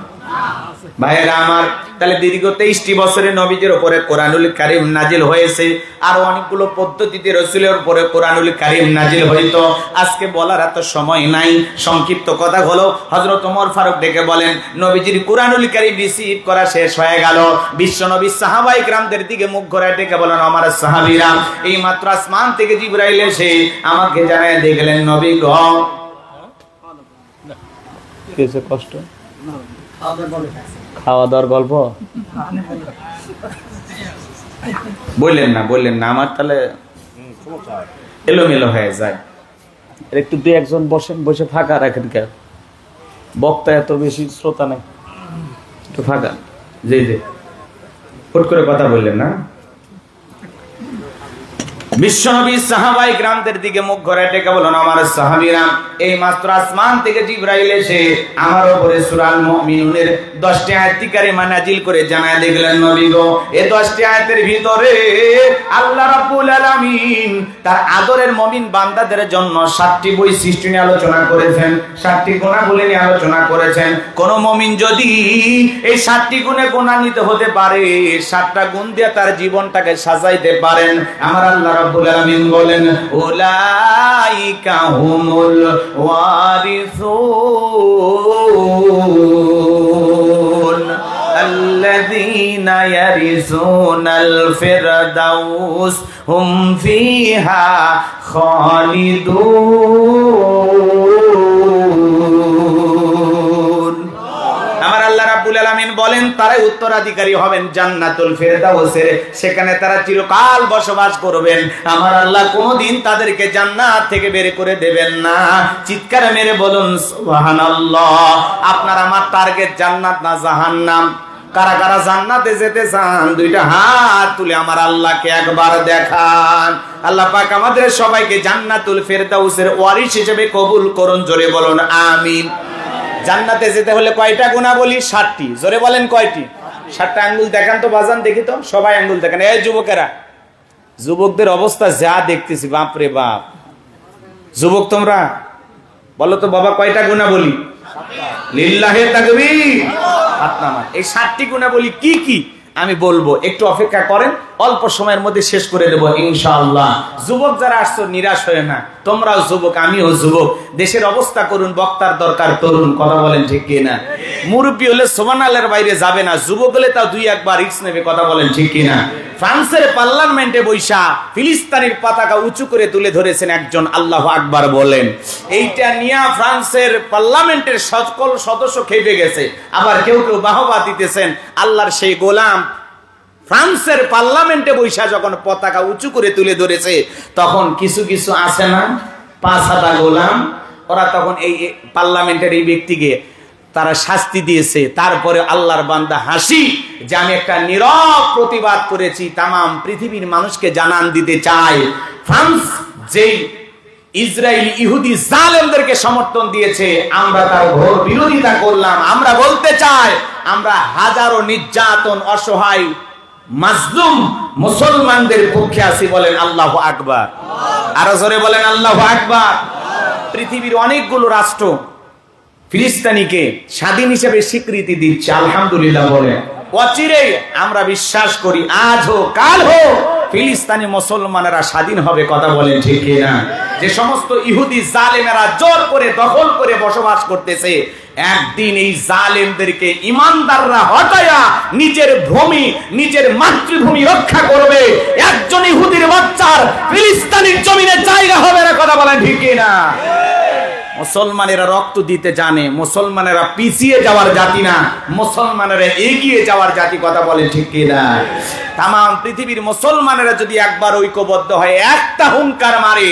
ভাইয়েরা আমার। তাহলে দীর্ঘ 23 বছরে নবীজির উপরে কোরআনুল কারীম নাজিল হয়েছে। আর অনেকগুলো পদ্ধতিতে রাসূলের উপরে কোরআনুল কারীম নাজিল হইতো, আজকে বলার এত সময় নাই। সংক্ষিপ্ত কথা হলো, হযরত ওমর ফারুক ডেকে বলেন, নবীজির কোরআনুল কারীম রিসিভ করা শেষ হয়ে গেল। বিশ্ব নবী সাহাবায়ে কেরামদের দিকে মুখ ঘুরায় ডেকে বলেন, আমার সাহাবীরা, এই মাত্র আসমান থেকে জিবরাইল এসে আমাকে জানায় দেখলেন, নবী গো, কিছু কষ্ট খাওয়া দাওয়ার গল্প বললেন না, আমার তাহলে এলোমেলো হয়ে যায়। একটু 2-1 বসে ফাঁকা রাখেন, কেন বক্তা এত বেশি শ্রোতা নাই, একটু ফাঁকা। যে হুট করে কথা বললেন না। বিশ্বনবী সাহাবায়ে কিরামদের দিকে মুখ করে ডেকে বলেন, আমার সাহাবীরা, এই মাত্র আসমান থেকে জিবরাইল এসে আমার উপরে সূরা আল মুমিনুনের 10টি আয়াত কারিমা নাজিল করে জানায় দেখলেন, নবী গো, এই 10টি আয়াতের ভিতরে আল্লাহ রাব্বুল আলামিন তার আদরের মুমিন বান্দাদের জন্য 7টি বৈশিষ্ট্য নিয়ে আলোচনা করেছেন, 7টি গুণাবলী নিয়ে আলোচনা করেছেন। কোন মুমিন যদি এই 7টি গুণে গুণান্বিত হতে পারে, 7টা গুণ দিয়ে তার জীবনটাকে সাজাইতে পারেন, আমার আল্লাহ রাব্বুল আলামিন বলেন, উলাইকা হুমুল ওয়ারিসুন আল্লাযীনা ইয়ারিসুনাল ফিরদাউস হুম ফিহা খালিদুন। আমার আল্লাহ রাব্বুল আলামিন বলেন, তারাই উত্তরাধিকারী হবেন জান্নাতুল ফিরদাউসের, সেখানে তারা চিরকাল বসবাস করবেন। আমার আল্লাহ কোনদিন তাদেরকে জান্নাত থেকে বের করে দেবেন না। চিৎকার মেরে বলুন সুবহানাল্লাহ। আপনার আমার টার্গেট জান্নাত না জাহান্নাম? কারা কারা জান্নাতে যেতে চান দুইটা হাত তুলে আমার আল্লাহকে একবার দেখান। আল্লাহ পাক আমাদের সবাইকে জান্নাতুল ফিরদাউসের ওয়ারিস হিসেবে কবুল করুন, জোরে বলুন আমিন। জান্নাতে যেতে হলে কয়টা গুণাবলী? 7টি। জোরে বলেন কয়টি? 7টা। আঙ্গুল দেখান তো বাজান, দেখি তো, সবাই আঙ্গুল দেখান। এই যুবকেরা, যুবকদের অবস্থা যা দেখতেছি, বাপ রে বাপ। যুবক তোমরা বলো তো বাবা, কয়টা গুণাবলী? লিল্লাহে তাকবীর। হাত নামান। এই 7টি গুণাবলী কি কি আমি বলবো, একটু অপেক্ষা করেন, অল্প সময়ের মধ্যে শেষ করে দেব ইনশাআল্লাহ। যুবক যারা আসছো নিরাশ হয়ে না, তোমরাও যুবক, আমিও যুবক। দেশের অবস্থা করুন, বক্তার দরকার তরুণ, কথা বলেন ঠিক কি না? মুরব্বী হলে সুবহানাল্লাহর বাইরে যাবে না, যুবক হলে তাও 2-1 রিস্ক নেবে, কথা বলেন ঠিক কি না? ফ্রান্সের পার্লামেন্টে বৈশা ফিলিস্তিনের পতাকা উঁচু করে তুলে ধরেছেন একজন, আল্লাহু আকবার বলেন। এইটা নিয়ে ফ্রান্সের পার্লামেন্টের সকল সদস্য খেপে গেছে, আবার কেউ কেউ বাহবা দিতেছেন। আল্লাহর সেই গোলাম ফ্রান্সের পার্লামেন্টে বৈশা যখন পতাকা উঁচু করে তুলে ধরেছে, তখন কিছু কিছু আছে না 5 গোলাম, ওরা তখন এই পার্লামেন্টের এই ব্যক্তিকে তারা শাস্তি দিয়েছে। তারপরে আল্লাহর বান্দা হাসি যে আমি একটা নীরব প্রতিবাদ করেছি, তামাম পৃথিবীর মানুষকে জানান দিতে চাই, ফ্রান্স যেই ইসরায়েলি ইহুদি জালেমদেরকে সমর্থন দিয়েছে, আমরা তার ঘোর বিরোধিতা করলাম। আমরা বলতে চাই, আমরা হাজারো নির্যাতন, অসহায় মাজলুম মুসলমানদের পক্ষে আছি, বলেন আল্লাহু আকবার। আরো জোরে বলেন আল্লাহু আকবার। পৃথিবীর অনেকগুলো রাষ্ট্র ফিলিস্তিনিকে স্বাধীন হিসেবে স্বীকৃতি দিচ্ছে, আলহামদুলিল্লাহ বলেন। অচিরেই আমরা বিশ্বাস করি, আজ হোক কাল হোক ফিলিস্তিনি মুসলমানেরা স্বাধীন হবে, কথা বলেন ঠিক কিনা? যে সমস্ত ইহুদি জালেমেরা জোর করে দখল করে বসবাস করতেছে, একদিন এই জালেমদেরকে ইমানদাররা হটায়া নিজের ভূমি, নিজের মাতৃভূমি রক্ষা করবে। একজন ইহুদির বাচ্চার ফিলিস্তিনের জমিনে জায়গা হবে না, কথা বলেন ঠিক কিনা? মুসলমানেরা রক্ত দিতে জানে, মুসলমানেরা পিছিয়ে যাওয়ার জাতি না, মুসলমানেরা এগিয়ে যাওয়ার জাতি, কথা বলে ঠিক কিনা? তামাম পৃথিবীর মুসলমানেরা যদি একবার ঐক্যবদ্ধ হয়, একটা হুঙ্কার মারে,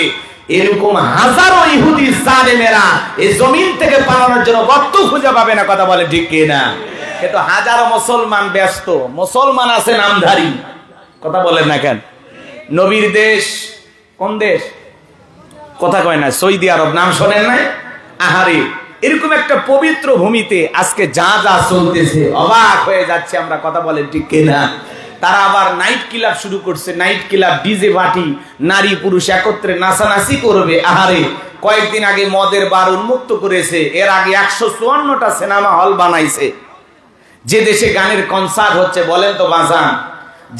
এরকম হাজারো ইহুদি জালেমেরা এই জমিন থেকে পালানোর জন্য গর্ত খুঁজে পাবে না, কথা বলে ঠিক কিনা? কিন্তু হাজারো মুসলমান ব্যস্ত, মুসলমান আছে নামধারী, কথা বলেন না কেন? নবীর দেশ কোন দেশ? কথা কয় না, সৌদি আরব, নাম শোনেন নাই? আহারে, এরকম একটা পবিত্র ভূমিতে আজকে যা যা চলতেছে, অবাক হয়ে যাচ্ছে আমরা, কথা বলেন ঠিক কিনা? তারা আবার নাইট ক্লাব শুরু করছে, নাইট ক্লাব, ডিজে পার্টি, নারী পুরুষ একত্রে নাচানাচি করবে। আহারে, কয়েকদিন আগে মদের বার উন্মুক্ত করেছে, এর আগে 154টা সিনেমা হল বানাইছে। যে দেশে গানের কনসার্ট হচ্ছে, বলেন তো বাজান,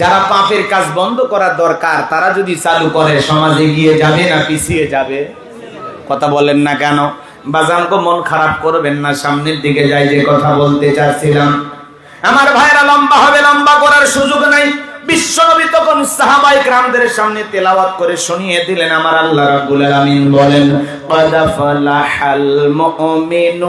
যারা পাপের কাজ বন্ধ করার দরকার, তারা যদি চালু করে, সমাজে এগিয়ে যাবে না পিছিয়ে যাবে? কথা বলেন না কেন? বাজানকে মন খারাপ করবেন না, সামনের দিকে যাই। যে কথা বলতে চাচ্ছিলাম, আমার ভাইরা, লম্বা হবে, লম্বা করার সুযোগ নাই। বিশ্বনবী তখন সাহাবায়ে কিরামদের সামনে তেলাওয়াত করে শুনিয়ে দিলেন, আমার আল্লাহ রাব্বুল আলামিন বলেন, ক্বাদ ফালাহাল মুমিনুন।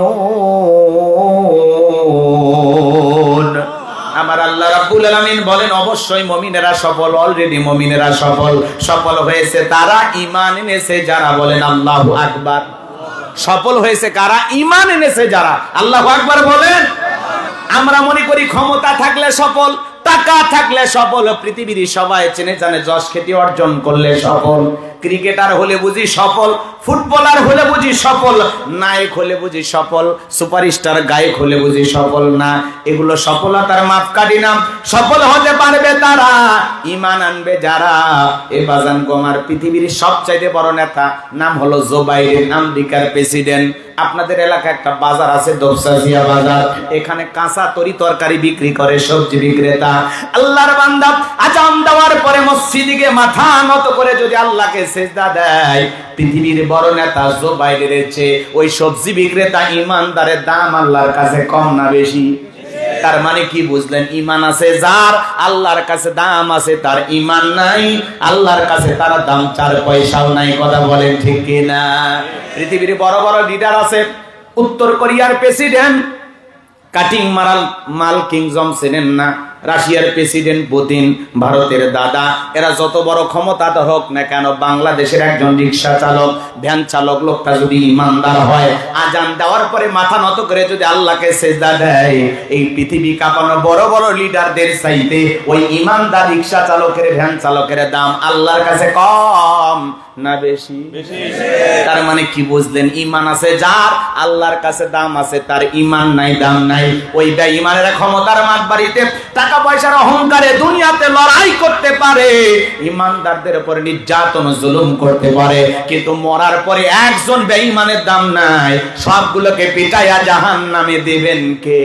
আমার আল্লাহ রাব্বুল আলামিন বলেন, অবশ্যই মুমিনেরা সফল, অলরেডি মুমিনেরা সফল। সফল হয়েছে তারা ঈমান এনেছে যারা, বলেন আল্লাহু আকবার। সফল হয়েছে কারা? ঈমান এনেছে যারা, আল্লাহু আকবার বলেন। আমরা মনে করি ক্ষমতা থাকলে সফল, টাকা থাকলে সফল, পৃথিবীর সবাই চেনে জানে, যশ খ্যাতি অর্জন করলে সফল। ক্রিকেটার হলে বুঝি সফল, ফুটবলার হলে বুঝি সফল, নায়ক হলে বুঝি সফল, সুপারস্টার গায়ক হলে বুঝি সফল না। এগুলো সফলতার মাপকাঠি না। সফল হতে পারবে তারা, ঈমান আনবে যারা। এ বাজান গো আমার, পৃথিবীর সবচাইতে বড় নেতা নাম হলো জো বাইডেন, আমেরিকার প্রেসিডেন্ট। আপনাদের এলাকায় একটা বাজার আছে, দোপসাজিয়া বাজার, এখানে কাঁচা তরি তরকারি বিক্রি করে সবজি বিক্রেতা। আল্লাহর বান্দা আজান দেওয়ার পরে মসজিদে গিয়ে মাথা নত করে যদি আল্লাহকে সিজদা দেয়, পৃথিবীর বড় নেতা জো বাইডেনের চেয়ে ওই সবজি বিক্রেতা ইমানদারের দাম আল্লাহর কাছে কম না বেশি? তার মানে কি বুঝলেন? ঈমান আছে যার, আল্লাহর কাছে দাম আছে তার। ঈমান নাই, আল্লাহর কাছে তার দাম 4 পয়সাও নাই। কথা বলেন ঠিক কিনা? পৃথিবীর বড় বড় লিডার আছে। উত্তর কোরিয়ার প্রেসিডেন্ট কাটিং মারাল মাল কিংজম চেনেন না? রাশিয়ার প্রেসিডেন্ট পুতিন, ভারতের দাদা, এরা যত বড় ক্ষমতাধর হোক না কেন, বাংলাদেশের একজন রিক্সা চালক, ভ্যান চালক লোকটা যদি ইমানদার হয়, আজান দেওয়ার পরে মাথা নত করে যদি আল্লাহকে সিজদা দেয়, এই পৃথিবী কাঁপানো বড় বড় লিডারদের চাইতে ওই ইমানদার রিক্সা চালকের, ভ্যান চালকের দাম আল্লাহর কাছে কম না বেশি? তার মানে কি বুঝলেন? ঈমান আছে যার, আল্লাহর কাছে দাম আছে তার। ঈমান নাই, দাম নাই। ওই বেঈমানেরা ক্ষমতার মাতবাড়িতে, টাকা পয়সার অহংকারে দুনিয়াতে লড়াই করতে পারে, ঈমানদারদের উপর নির্যাতন জুলুম করতে পারে, কিন্তু মরার পরে একজন বেঈমানের দাম নাই। সবগুলোকে পিটাইয়া জাহান্নামে দিবেন কে?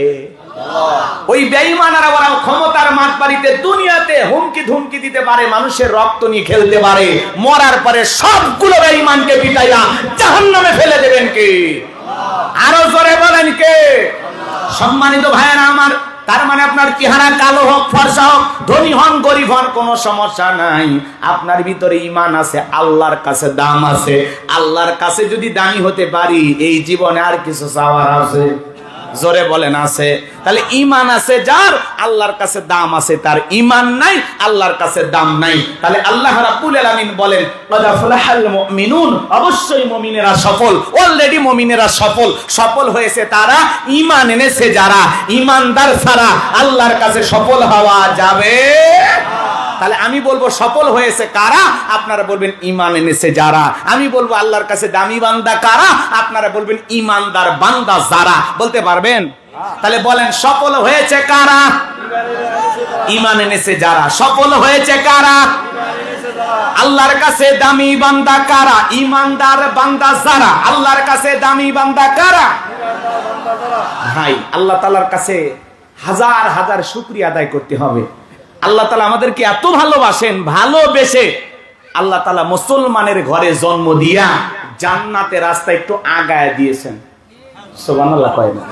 ওই বেঈমানেরা ওরা ক্ষমতার মাতবাড়িতে দুনিয়াতে হুমকি ধুমকি দিতে পারে, মানুষের রক্ত নিয়ে খেলতে পারে, মরার পরে সবগুলো বেঈমানকে পিটাইয়া জাহান্নামে ফেলে দেবেন কে? আরো জোরে বলেন কে? সম্মানিত ভাইয়েরা আমার, তার মানে আপনার চেহারা কালো হোক, ফর্সা হোক, ধনী হন, গরিব হন, কোনো সমস্যা নাই। আপনার ভিতরে ঈমান আছে, আল্লাহর কাছে দাম আছে। আল্লাহর কাছে যদি দামি হতে পারি, এই জীবনে আর কিছু চাওয়ার আছে? জোরে বলেন আছে? তাহলে ঈমান আছে যার, আল্লাহর কাছে দাম আছে তার। ঈমান নাই, আল্লাহর কাছে দাম নাই। তাহলে আল্লাহ রাব্বুল আলামিন বলেন, ক্বাদ আফলাহাল মুমিনুন, অবশ্যই মুমিনেরা সফল। অলরেডি মুমিনেরা সফল। সফল হয়েছে তারা, ঈমান এনেছে যারা। ঈমানদার ছাড়া আল্লাহর কাছে সফল হওয়া যাবে? তাহলে আমি বলবো সফল হয়েছে কারা, আপনারা বলবেন ঈমান এনেছে যারা। আমি বলবো আল্লাহর কাছে দামি বান্দা কারা, আপনারা বলবেন ঈমানদার বান্দা যারা। বলতে পারবেন? তাহলে বলেন সফল হয়েছে কারা? ঈমান এনেছে যারা। সফল হয়েছে কারা? আল্লাহর কাছে দামি বান্দা কারা? ঈমানদার বান্দা যারা। আল্লাহর কাছে দামি বান্দা কারা? ভাই, আল্লাহ তাআলার কাছে হাজার হাজার শুকরিয়া আদায় করতে হবে। আল্লাহ তাআলা আমাদেরকে এত ভালোবাসেন, ভালোবেসে আল্লাহ তাআলা মুসলমানের ঘরে জন্ম দিয়া জান্নাতের রাস্তা একটু আগায় দিয়েছেন। সুবহানাল্লাহ কয় না?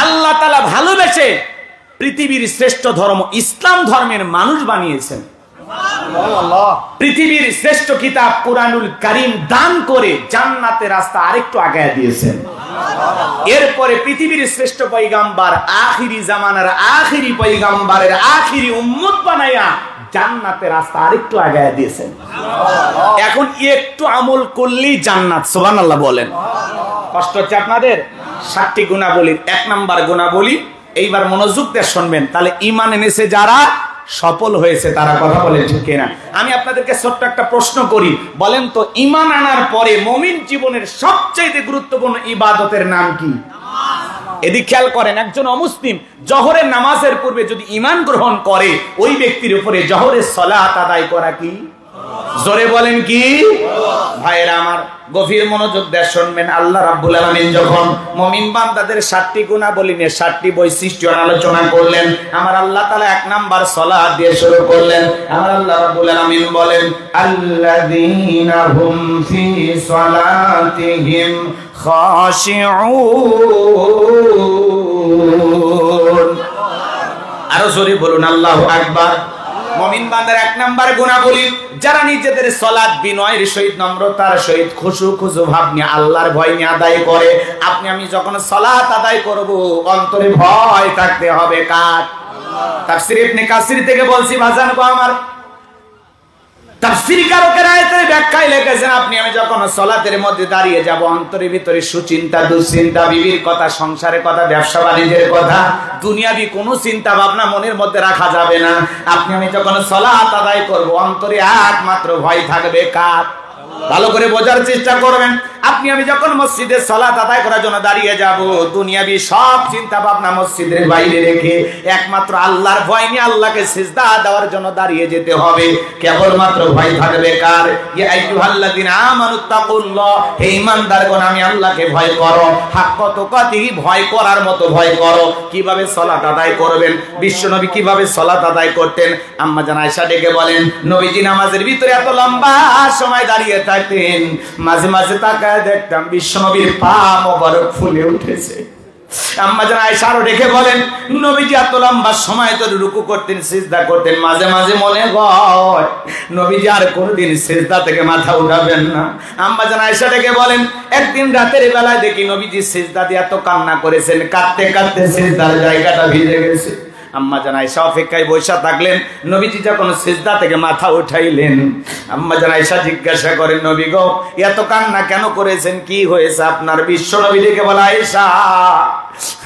আল্লাহ তাআলা ভালোবেসে পৃথিবীর শ্রেষ্ঠ ধর্ম ইসলাম ধর্মের মানুষ বানিয়েছেন। পৃথিবীর শ্রেষ্ঠ কিতাব কুরআনুল কারীম দান করে জান্নাতের রাস্তা আরেকটু আগায় দিয়েছেন। এরপরে পৃথিবীর শ্রেষ্ঠ পয়গাম্বার, আখিরি জামানার আখিরি পয়গাম্বারের আখিরি উম্মত বানায়া জান্নাতের রাস্তা আরেকটু আগায় দিয়েছেন। এখন একটু আমল করলেই জান্নাত। সুবহানাল্লাহ বলেন। কষ্ট হচ্ছে আপনাদের? 7টি গুণাবলীর 1 নাম্বার গুণাবলী, এইবার মনোযোগ দিয়ে শুনবেন। তাহলে ঈমান এনেছে যারা, সফল হয়েছে তারা। কথা বলেন ঠিক কিনা? আমি আপনাদেরকে ছোট্ট একটা প্রশ্ন করি, বলেন তো ঈমান আনার পরে মুমিন জীবনের সবচেয়ে গুরুত্বপূর্ণ ইবাদতের নাম কি? এদিক খেয়াল করেন, একজন অমুসলিম জোহরের নামাজের পূর্বে যদি ঈমান গ্রহণ করে, ওই ব্যক্তির উপরে জোহরের সালাত আদায় করা কি? জোরে বলেন কি? ভাইয়েরা আমার, গভীর মনোযোগ দিয়ে শুনবেন। আল্লাহ রাব্বুল আলামিন যখন মুমিন বান্দাদের 7টি গুণাবলী নিয়ে 7টি বৈশিষ্ট্য আলোচনা করলেন, আমার আল্লাহ তাআলা 1 নাম্বার সালাত দিয়ে শুরু করলেন। আমার আল্লাহ রাব্বুল আলামিন বলেন, আল্লাযীনা হুম ফি সালাতিহিম খাশিউন। আরো জোরে বলুন আল্লাহু আকবার। মুমিন বান্দার 1 নাম্বার গুণাবলী, যারা নিজেদের সালাত বিনয়ের সহিত, নম্রতার সহিত, খুশু খুশু ভাব নিয়ে, আল্লাহর ভয় নিয়ে আদায় করে। আপনি আমি যখন সালাত আদায় করব, অন্তরে ভয় থাকতে হবে কার? তাফসীর ইবনে কাসির থেকে বলছি, বাজান গো আমার, তাফসীরকারকেরা আয়াতের ব্যাখ্যায় লিখেছেন, আপনি আমি যখন সালাতের মধ্যে দাঁড়িয়ে যাব, অন্তরের ভিতরে সুচিন্তা, দুশ্চিন্তা, বিবির কথা, সংসারের কথা, ব্যবসা বাণিজ্যের কথা, দুনিয়াবি কোনো চিন্তা ভাবনা মনের মধ্যে রাখা যাবে না। আপনি আমি যখন সালাত আদায় করব, অন্তরে একমাত্র ভয় থাকবে কার? ভালো করে বোঝার চেষ্টা করবেন। আপনি আমি যখন মসজিদে সালাত আদায় করার জন্য দাঁড়িয়ে যাব, দুনিয়াবি সব চিন্তা ভাবনা মসজিদের বাইরে রেখে একমাত্র আল্লাহর ভয় নিয়ে আল্লাহকে সিজদা দেওয়ার জন্য দাঁড়িয়ে যেতে হবে। কেবলমাত্র ভয় থাকবে কার? ইয়া আইয়ুহাল্লাযিনা আমানুত্তাকুল্লাহ, হে ঈমানদারগণ আমি আল্লাহকে ভয় করো, হাক্কা তুকাতিহি, ভয় করার মতো ভয় করো। কিভাবে সালাত আদায় করবেন? বিশ্বনবী কিভাবে সালাত আদায় করতেন? আম্মা জান আয়েশা ডেকে বলেন, নবীজি নামাজের ভিতরে এত লম্বা সময় দাঁড়িয়ে থাকতেন, মাঝে মাঝে তাকায় দেখতাম বিশ্বনবীর পা মোবারক ফুলে উঠেছে। আম্মা জান আয়েশা আরো রেখে বলেন, নবীজি এত লম্বা সময় ধরে রুকু করতেন, সিজদা করতেন, মাঝে মাঝে মনে হয় নবীজি আর কোনদিন সিজদা থেকে মাথা উঠাবেন না। আম্মা জান আয়েশা রেখে বলেন, একদিন রাতের বেলায় দেখি নবীজি সিজদা দিয়ে এত কান্না করেছেন, কাঁদতে কাঁদতে সিজদার জায়গাটা ভিজে গেছে। আম্মা জান আয়েশা অপেক্ষায় বসে থাকলেন, নবীজি যখন সিজদা থেকে মাথা উঠাইলেন, আম্মা জান আয়েশা জিজ্ঞাসা করেন, নবী গো এত কান্না কেন করেছেন, কি হয়েছে আপনার? বিশ্ব নবী ডেকে বলে, আয়েশা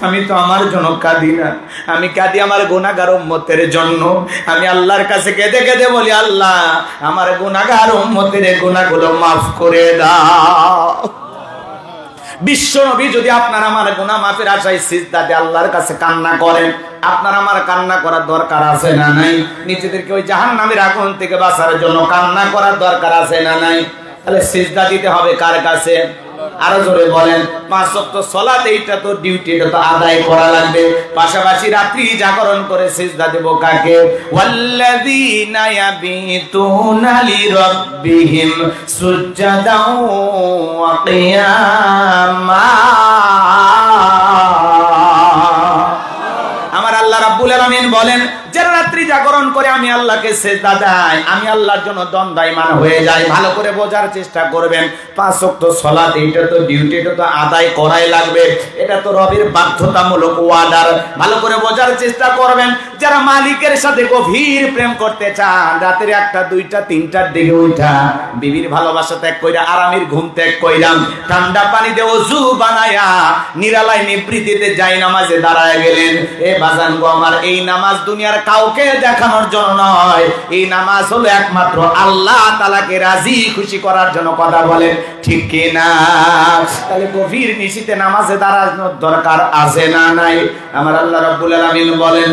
আমি তো আমার জন্য কাঁদি না, আমি কাঁদি আমার গুনাহগার উম্মতের জন্য। আমি আল্লাহর কাছে কেঁদে কেঁদে বলি, আল্লাহ আমার গুনাহগার উম্মতের গুনাহগুলো মাফ করে দাও। বিশ্ব নবী যদি আপনার আমার গুনাহ মাফের আশায় সিজদাতে আল্লাহর কাছে কান্না করেন, আপনার আমার কান্না করার দরকার আছে না নাই? নিজেদেরকে ওই জাহান্নামের আগুন থেকে বাঁচার জন্য কান্না করার দরকার আছে না নাই? তাহলে সিজদা দিতে হবে কার কাছে? আরো জোরে বলেন। 5 ওয়াক্ত সালাত, এইটা তো ডিউটি, এটা তো আদায় করা লাগবে। পাশাপাশি রাত্রি জাগরণ করে সিজদা দেব কাকে? ওয়াল্লাযীনা ইয়াবিতুনা লিরাব্বিহিম সুজদাও ওয়া কিয়ামা। আমার আল্লাহ রাব্বুল আলামিন বলেন, যারা রাত্রি জাগরণ করে আমি আল্লাহকে সিজদা দেয়, আমি আল্লাহর জন্য দণ্ডায়মান হয়ে যাই। ভালো করে বোঝার চেষ্টা করবেন। 5 ওয়াক্ত সালাত, এটা তো ডিউটি, এটা তো আদায় করাই লাগবে, এটা তো রবের বাধ্যতামূলক ওয়ার্ডার। ভালো করে বোঝার চেষ্টা করবেন। যারা মালিকের সাথে গভীর প্রেম করতে চান, রাতের 1টা 2টা 3টার দিকে উঠা বিবির ভালোবাসা ত্যাগ কইরা, আরামের ঘুম ত্যাগ কইরা, ঠান্ডা পানি দিয়ে ওযু বানায়া নিরালায় নিবৃত্তিতে যাই নামাজে দাঁড়ায় গেলেন। এ বাজান গো আমার, এই নামাজ দুনিয়ার কাউকে দেখানোর জন্য নয়, এই নামাজ হলো একমাত্র আল্লাহ তাআলাকে রাজি খুশি করার জন্য। কথা বলেন ঠিক কি না? তাহলে গভীর নিশিতে নামাজে দাঁড়ানোর দরকার আছে না নাই? আমার আল্লাহ রাব্বুল আলামিন বলেন,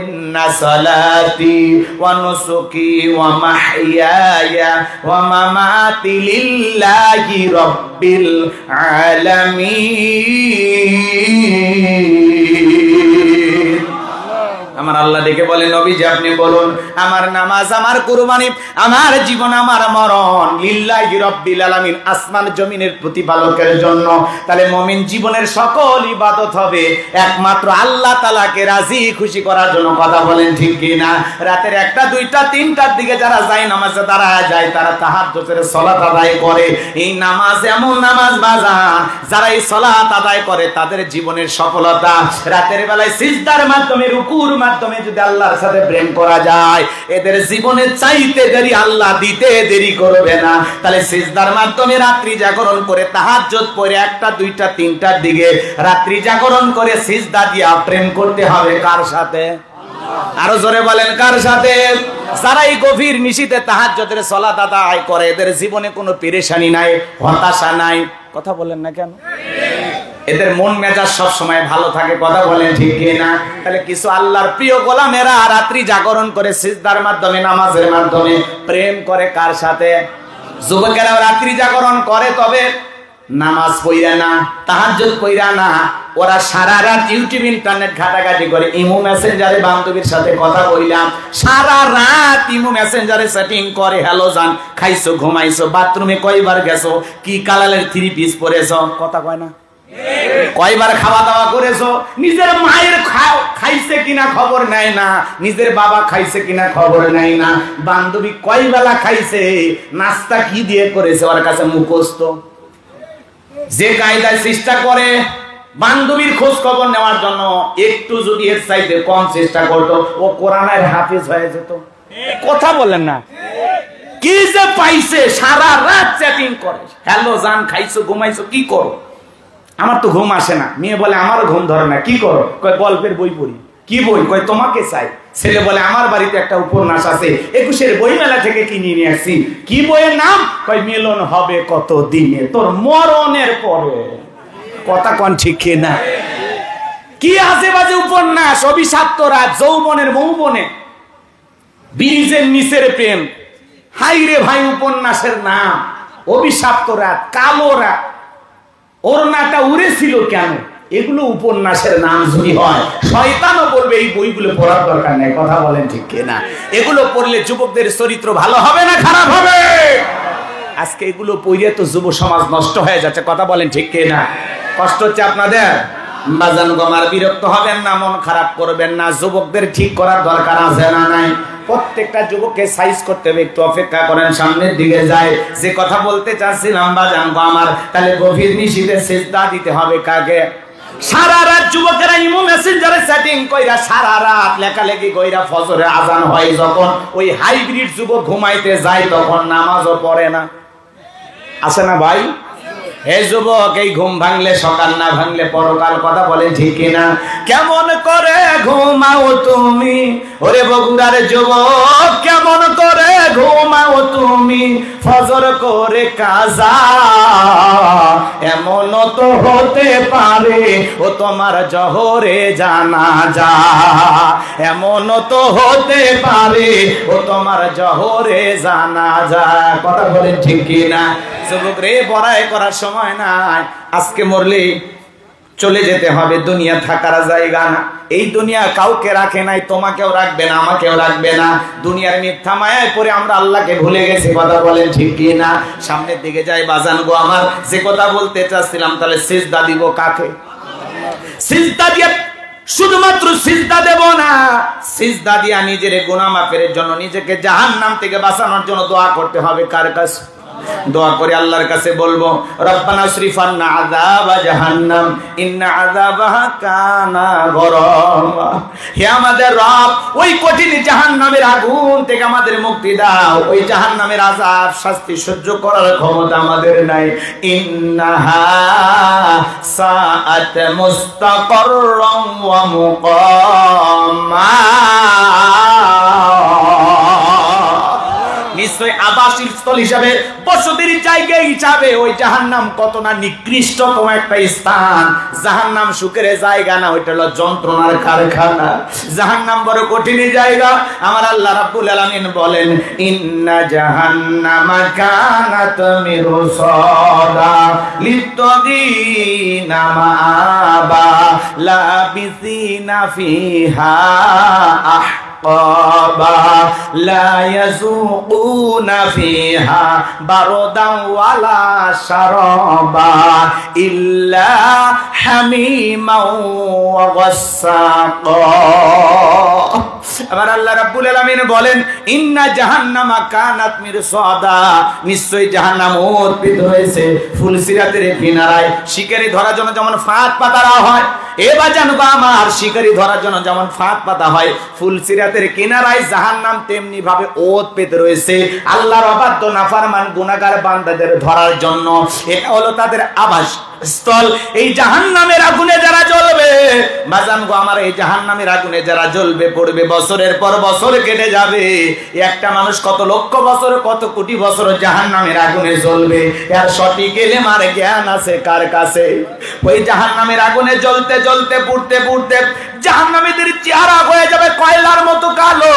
ইন্না সালাতি ওয়া নুসুকি ওয়া মাহইয়ায়া ওয়া মামাতি লিল্লাহি রাব্বিল আলামিন। আমার আল্লাহ ডেকে বলেন, নবীজি আপনি বলুন, আমার নামাজ, আমার কুরবানি, আমার জীবন, আমার মরণ লিল্লাহি রাব্বিল আলামিন, আসমান জমিনের প্রতিপালকের জন্য। তাহলে মুমিন জীবনের সকল ইবাদত হবে একমাত্র আল্লাহ তাআলাকে রাজি খুশি করার জন্য। কথা বলেন ঠিক কি না? রাতের 1টা 2টা 3টার দিকে যারা যায় নামাজে দাঁড়ায় যায়, তারা তাহাজ্জুদের সালাত আদায় করে। এই নামাজ এমন নামাজ বাজান, যারা এই সালাত আদায় করে তাদের জীবনের সফলতা। রাতের বেলায় সিজদার মাধ্যমে, রুকুর মাধ্যমে যদি আল্লাহর সাথে প্রেম করা যায়, এদের জীবনে চাইতে দেরি আল্লাহ দিতে দেরি করবে না। তাহলে সিজদার মাধ্যমে রাত্রি জাগরণ করে, তাহাজ্জুদ পড়ে 1টা 2টা 3টার দিকে রাত্রি জাগরণ করে সিজদা দিয়া প্রেম করতে হবে কার সাথে? আরো জোরে বলেন, কার সাথে? যারা এই গভীর নিশিতে তাহাজ্জুদের সালাত আদায় করে, এদের জীবনে কোনো পেরেশানি নাই, হতাশা নাই। কথা বলেন না কেন? এদের মন মেজাজ সব সময় ভালো থাকে। কথা বলেন ঠিক কি না? তাহলে কিছু আল্লাহর প্রিয় গোলামেরা রাত্রি জাগরণ করে সিজদার মাধ্যমে, নামাজের মাধ্যমে প্রেম করে কার সাথে? যুবকেরা রাত্রি জাগরণ করে, তবে নামাজ পড়া না, তাহাজ্জুদ পড়া না, ওরা সারা রাত ইউটিউব ইন্টারনেট ঘাটাঘাটি করে, ইমো মেসেঞ্জারে বান্ধবীর সাথে কথা বললাম, সারা রাত ইমো মেসেঞ্জারে সেটিং করে, হ্যালো জান, খাইছো, ঘুমাইছো, বাথরুমে কয়বার গেছো, কি কালারের 3 পিস পরেছো, কথা কয় না? কয়বার খাওয়া দাওয়া করেছো, নিজের মায়ের খাইছে কিনা খবর নেয় না, নিজের বাবা খাইছে কিনা খবর নেয় না, বান্ধবী কয় বেলা খাইছে, নাস্তা কি দিয়ে করেছে ওর কাছে মুখস্থ। যে কায়দায় চেষ্টা করে বান্ধবীর খোঁজ খবর নেওয়ার জন্য, একটু যদি এর চাইতে কম চেষ্টা করতো, ও কোরআনের হাফেজ হয়ে যেত। কথা বলেন না? কি যে পাইছে, সারা রাত চ্যাটিং করে। হ্যালো জান, খাইছো, ঘুমাইছো, কি করো? আমার তো ঘুম আসে না। মেয়ে বলে আমারও ঘুম ধরে না, কি করো? কয় গল্পের বই পড়ি। কি বই? কয় তোমাকে চাই। ছেলে বলে আমার বাড়িতে একটা উপন্যাস আছে, 21-এর বই মেলা থেকে কিনে নিয়ে আসছি। কি বইয়ের নাম? কয় মিলন হবে কত দিনে, তোর মরণের পরে। কথা কোন ঠিক না? কি আজে বাজে উপন্যাস, অভিশপ্ত রাত, যৌবনের মৌবনে, ব্রিজের নিচের প্রেম। হাই রে ভাই, উপন্যাসের নাম অভিশপ্ত রাত, কালো রাত। ওড়নাটা উড়েছিল কেন? এগুলো উপন্যাসের নাম যদি হয়, শয়তানও বলবে এই বইগুলো পড়ার দরকার নেই। কথা বলেন ঠিক কিনা? এগুলো পড়লে যুবকদের চরিত্র ভালো হবে না খারাপ হবে? আজকে এগুলো পড়ে তো যুব সমাজ নষ্ট হয়ে যাচ্ছে। কথা বলেন ঠিক কিনা? কষ্ট হচ্ছে আপনাদের? বাজান গমার বিরক্ত হবেন না, মন খারাপ করবেন না। যুবকদের ঠিক করার দরকার আছে না নাই? প্রত্যেকটা যুবককে সাইজ করতে হবে। একটু অপেক্ষা করেন, সামনের দিকে যায়। যে কথা বলতে চাচ্ছিলাম বাজান গো আমার, তাহলে গভীর নিশীথে সিজদা দিতে হবে কাকে? সারা রাত যুবকেরা ইমো মেসেঞ্জারে চ্যাটিং কইরা, সারা রাত লেখালেখি কইরা, ফজরে আজান হয় যখন, ওই হাইব্রিড যুবক ঘুমাইতে যায় তখন নামাজও পড়ে না। আছে না ভাই? হে যুবক, এই ঘুম ভাঙলে সকাল, না ভাঙলে পরকাল। কথা বলেন ঠিক কিনা? কেমন করে ঘুমাও তুমি, ওরে বগুড়ার যুবক, কেমন করে ঘুমাও তুমি ফজর করে কাজা? এমন তো হতে পারে ও তোমার জহরে জানাজা, এমন তো হতে পারে ও তোমার জহরে জানাজা। কথা বলেন ঠিক কিনা? যুবক রে, বড়াই করার সময় নাই। আজকে মরলে চলে যেতে হবে, দুনিয়া থাকার জায়গা না। এই দুনিয়া কাউকে রাখে নাই, তোমাকেও রাখবে না, আমাকেও রাখবে না। দুনিয়ার মিথ্যা মায়ায় পরে আমরা আল্লাহকে ভুলে গেছি। কথা বলেন ঠিক কি না? সামনের দিকে যাই বাজান গো আমার, যে কথা বলতে চাচ্ছিলাম, তাহলে সিজদা দিব কাকে? সিজদা দিয়ে শুধুমাত্র সিজদা দেব না, সিজদা দিয়া নিজের গুনাহ মাফের জন্য, নিজেকে জাহান্নাম থেকে বাঁচানোর জন্য দোয়া করতে হবে। কার কাছে? দোয়া করে আল্লাহর কাছে বলবো, রব্বানা সরিফান্না আযাবা জাহান্নাম ইন্না আযাবাহা কানা গরামা। হে আমাদের রব, ওই কঠিন জাহান্নামের আগুন থেকে আমাদের মুক্তি দাও। ওই জাহান্নামের আযাব, শাস্তি সহ্য করার ক্ষমতা আমাদের নাই। ইন্নাহা সাআত মুস্তাকাররাম ওয়া মুকামা। নিশ্চয় আবাসিক স্থল হিসাবে, বসতির জায়গা হিসাবে ওই জাহান্নাম কত না নিকৃষ্টতম একটা স্থান। জাহান্নাম সুখের জায়গা না, ওইটা হলো যন্ত্রণার কারখানা। জাহান্নাম বড় কঠিন জায়গা। আমার আল্লাহ রাব্বুল আলামিন বলেন, ইন্না জাহান্নামা কানাত মিরসাদা লিত্তাগিনা মাআবা লাবিসিনা ফিহা لا يذوقون فيها بردا ولا شرابا إلا حميما وغساقا। আবার আল্লাহ রাব্বুল আলামিন বলেন, ইন্না জাহান্নামা কানাত মিরসাদা, নিশ্চয়ই জাহান্নাম উৎপিত হয়েছে ফুলসিরাতের কিনারায়। শিকারি ধরার জন্য যেমন ফাঁদ পাতা হয়, এবার জানবা আমার, শিকারি ধরার জন্য যেমন ফাঁদ পাতা হয়, ফুলসিরাতের কিনারায় জাহান্নাম তেমনি ভাবে উৎপিত রয়েছে আল্লাহর অবাধ্য নাফরমান গুনাহগার বান্দাদের ধরার জন্য। এটা হলো তাদের আবাস স্থল। এই জাহান্নামের আগুনে যারা জ্বলবে, বাজান গো আমার, এই জাহান্নামের আগুনে যারা জ্বলবে পড়বে, বছরের পর বছর কেটে যাবে। একটা মানুষ কত লক্ষ বছর, কত কোটি বছর জাহান্নামের আগুনে জ্বলবে, এর সঠিক ইলমের জ্ঞান আছে কার কাছে? ওই জাহান্নামের আগুনে জ্বলতে জ্বলতে পুড়তে পুড়তে জাহান্নামীদের চেহারা হয়ে যাবে কয়লার মতো কালো।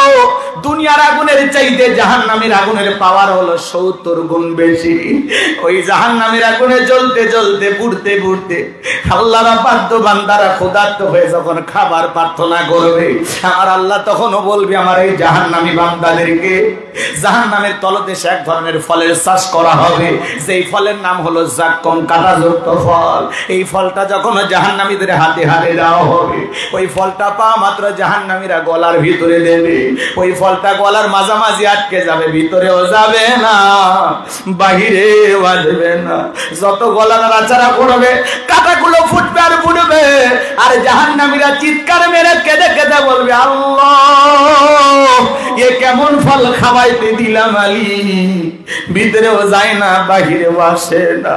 দুনিয়ার আগুনের চাইতে জাহান্নামের আগুনের পাওয়ার হলো 70 গুণ বেশি। ওই জাহান্নামের আগুনে জ্বলতে জ্বলতে পুড়তে পুড়তে আল্লাহর অবাধ্য বান্দারা ক্ষুধার্ত হয়ে যখন খাবার প্রার্থনা করবে, আমার আল্লাহ তখনও বলবে আমার এই জাহান্নামী বান্দাদেরকে জাহান্নামের তলদেশে এক ধরনের ফলের চাষ করা হবে, যেই ফলের নাম হলো জাক্কুম, কাঁটাযুক্ত ফল। এই ফলটা যখন জাহান্নামীদের হাতে হাতে দেওয়া হবে, ওই ফলটা পাওয়া মাত্র জাহান্নামীরা গলার ভিতরে দেবে। ওই ফলটা গলার মাঝামাঝি আটকে যাবে, ভিতরেও যাবে না, বাহিরেও আসবে না। যত গলা নাড়াচাড়া করবে, কাঁটাগুলো ফুটবে আর ফুটবে, আর জাহান্নামীরা চিৎকার মেরে কেঁদে কেঁদে বলবে, আল্লাহ এ কেমন ফল খাওয়াইতে দিলাম আলী, ভিতরেও যায় না বাহিরেও আসে না,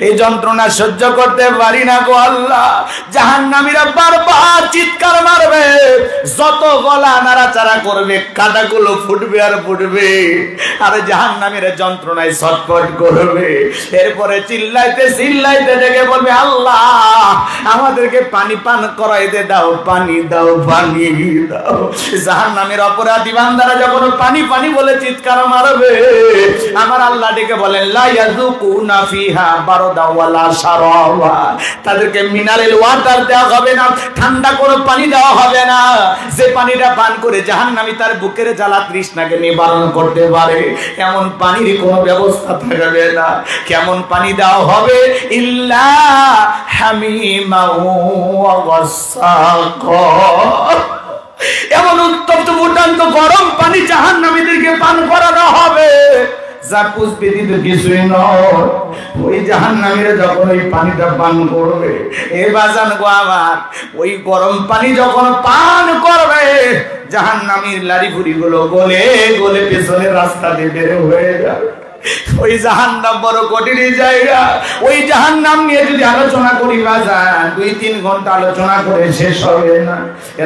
এই যন্ত্রণা সহ্য করতে পারি না গো আল্লাহ। জাহান্নামীরা বারবার চিৎকার মারবে, যত গলা নাড়াচাড়া করবে কাঁটাগুলো ফুটবে আর ফুটবে, আর জাহান্নামীরা যন্ত্রণায় ছটফট করবে। এরপরে চিল্লাইতে চিল্লাইতে ডেকে বলবে, আল্লাহ আমাদেরকে পানি পান করাইতে দাও, পানি দাও, পানি দাও। জাহান্নামের অপরাধী বান্দারা যখন পানি পানি বলে চিৎকার মারবে, আমার আল্লাহ ডেকে বলেন, লা ইয়াযুকুনা ফিহা বারদা ওয়ালা শারাবা, তাদেরকে মিনারেল ওয়াটার দেওয়া হবে না, ঠান্ডা কোনো পানি দেওয়া হবে না। যে পানিটা পান করে জাহান্নামী তার বুকের জ্বালা তৃষ্ণাকে নিবারণ করতে পারে, এমন পানির কোনো ব্যবস্থা থাকবে না। কেমন পানি দেওয়া হবে? ইল্লা হামিমা ওয়া গাসসাকা, এমন উত্তপ্ত ফুটান্ত গরম পানি জাহান্নামীদেরকে পান করানো হবে, যা পুষ্পে দিত কিছুই নয়। ওই জাহান্নামীরা যখন ওই পানিটা পান করবে, এ বাজান গো আমার, ওই গরম পানি যখন পান করবে, জাহান্নামীর লাড়ি ফুড়ি গুলো গলে গলে পেছনের রাস্তা দিয়ে বের হয়ে যাবে। ওই জাহান্নাম বড় কঠিন জায়গা। ওই জাহান্নাম নিয়ে যদি আলোচনা করি বাজান, 2-3 ঘন্টা আলোচনা করে শেষ হবে না,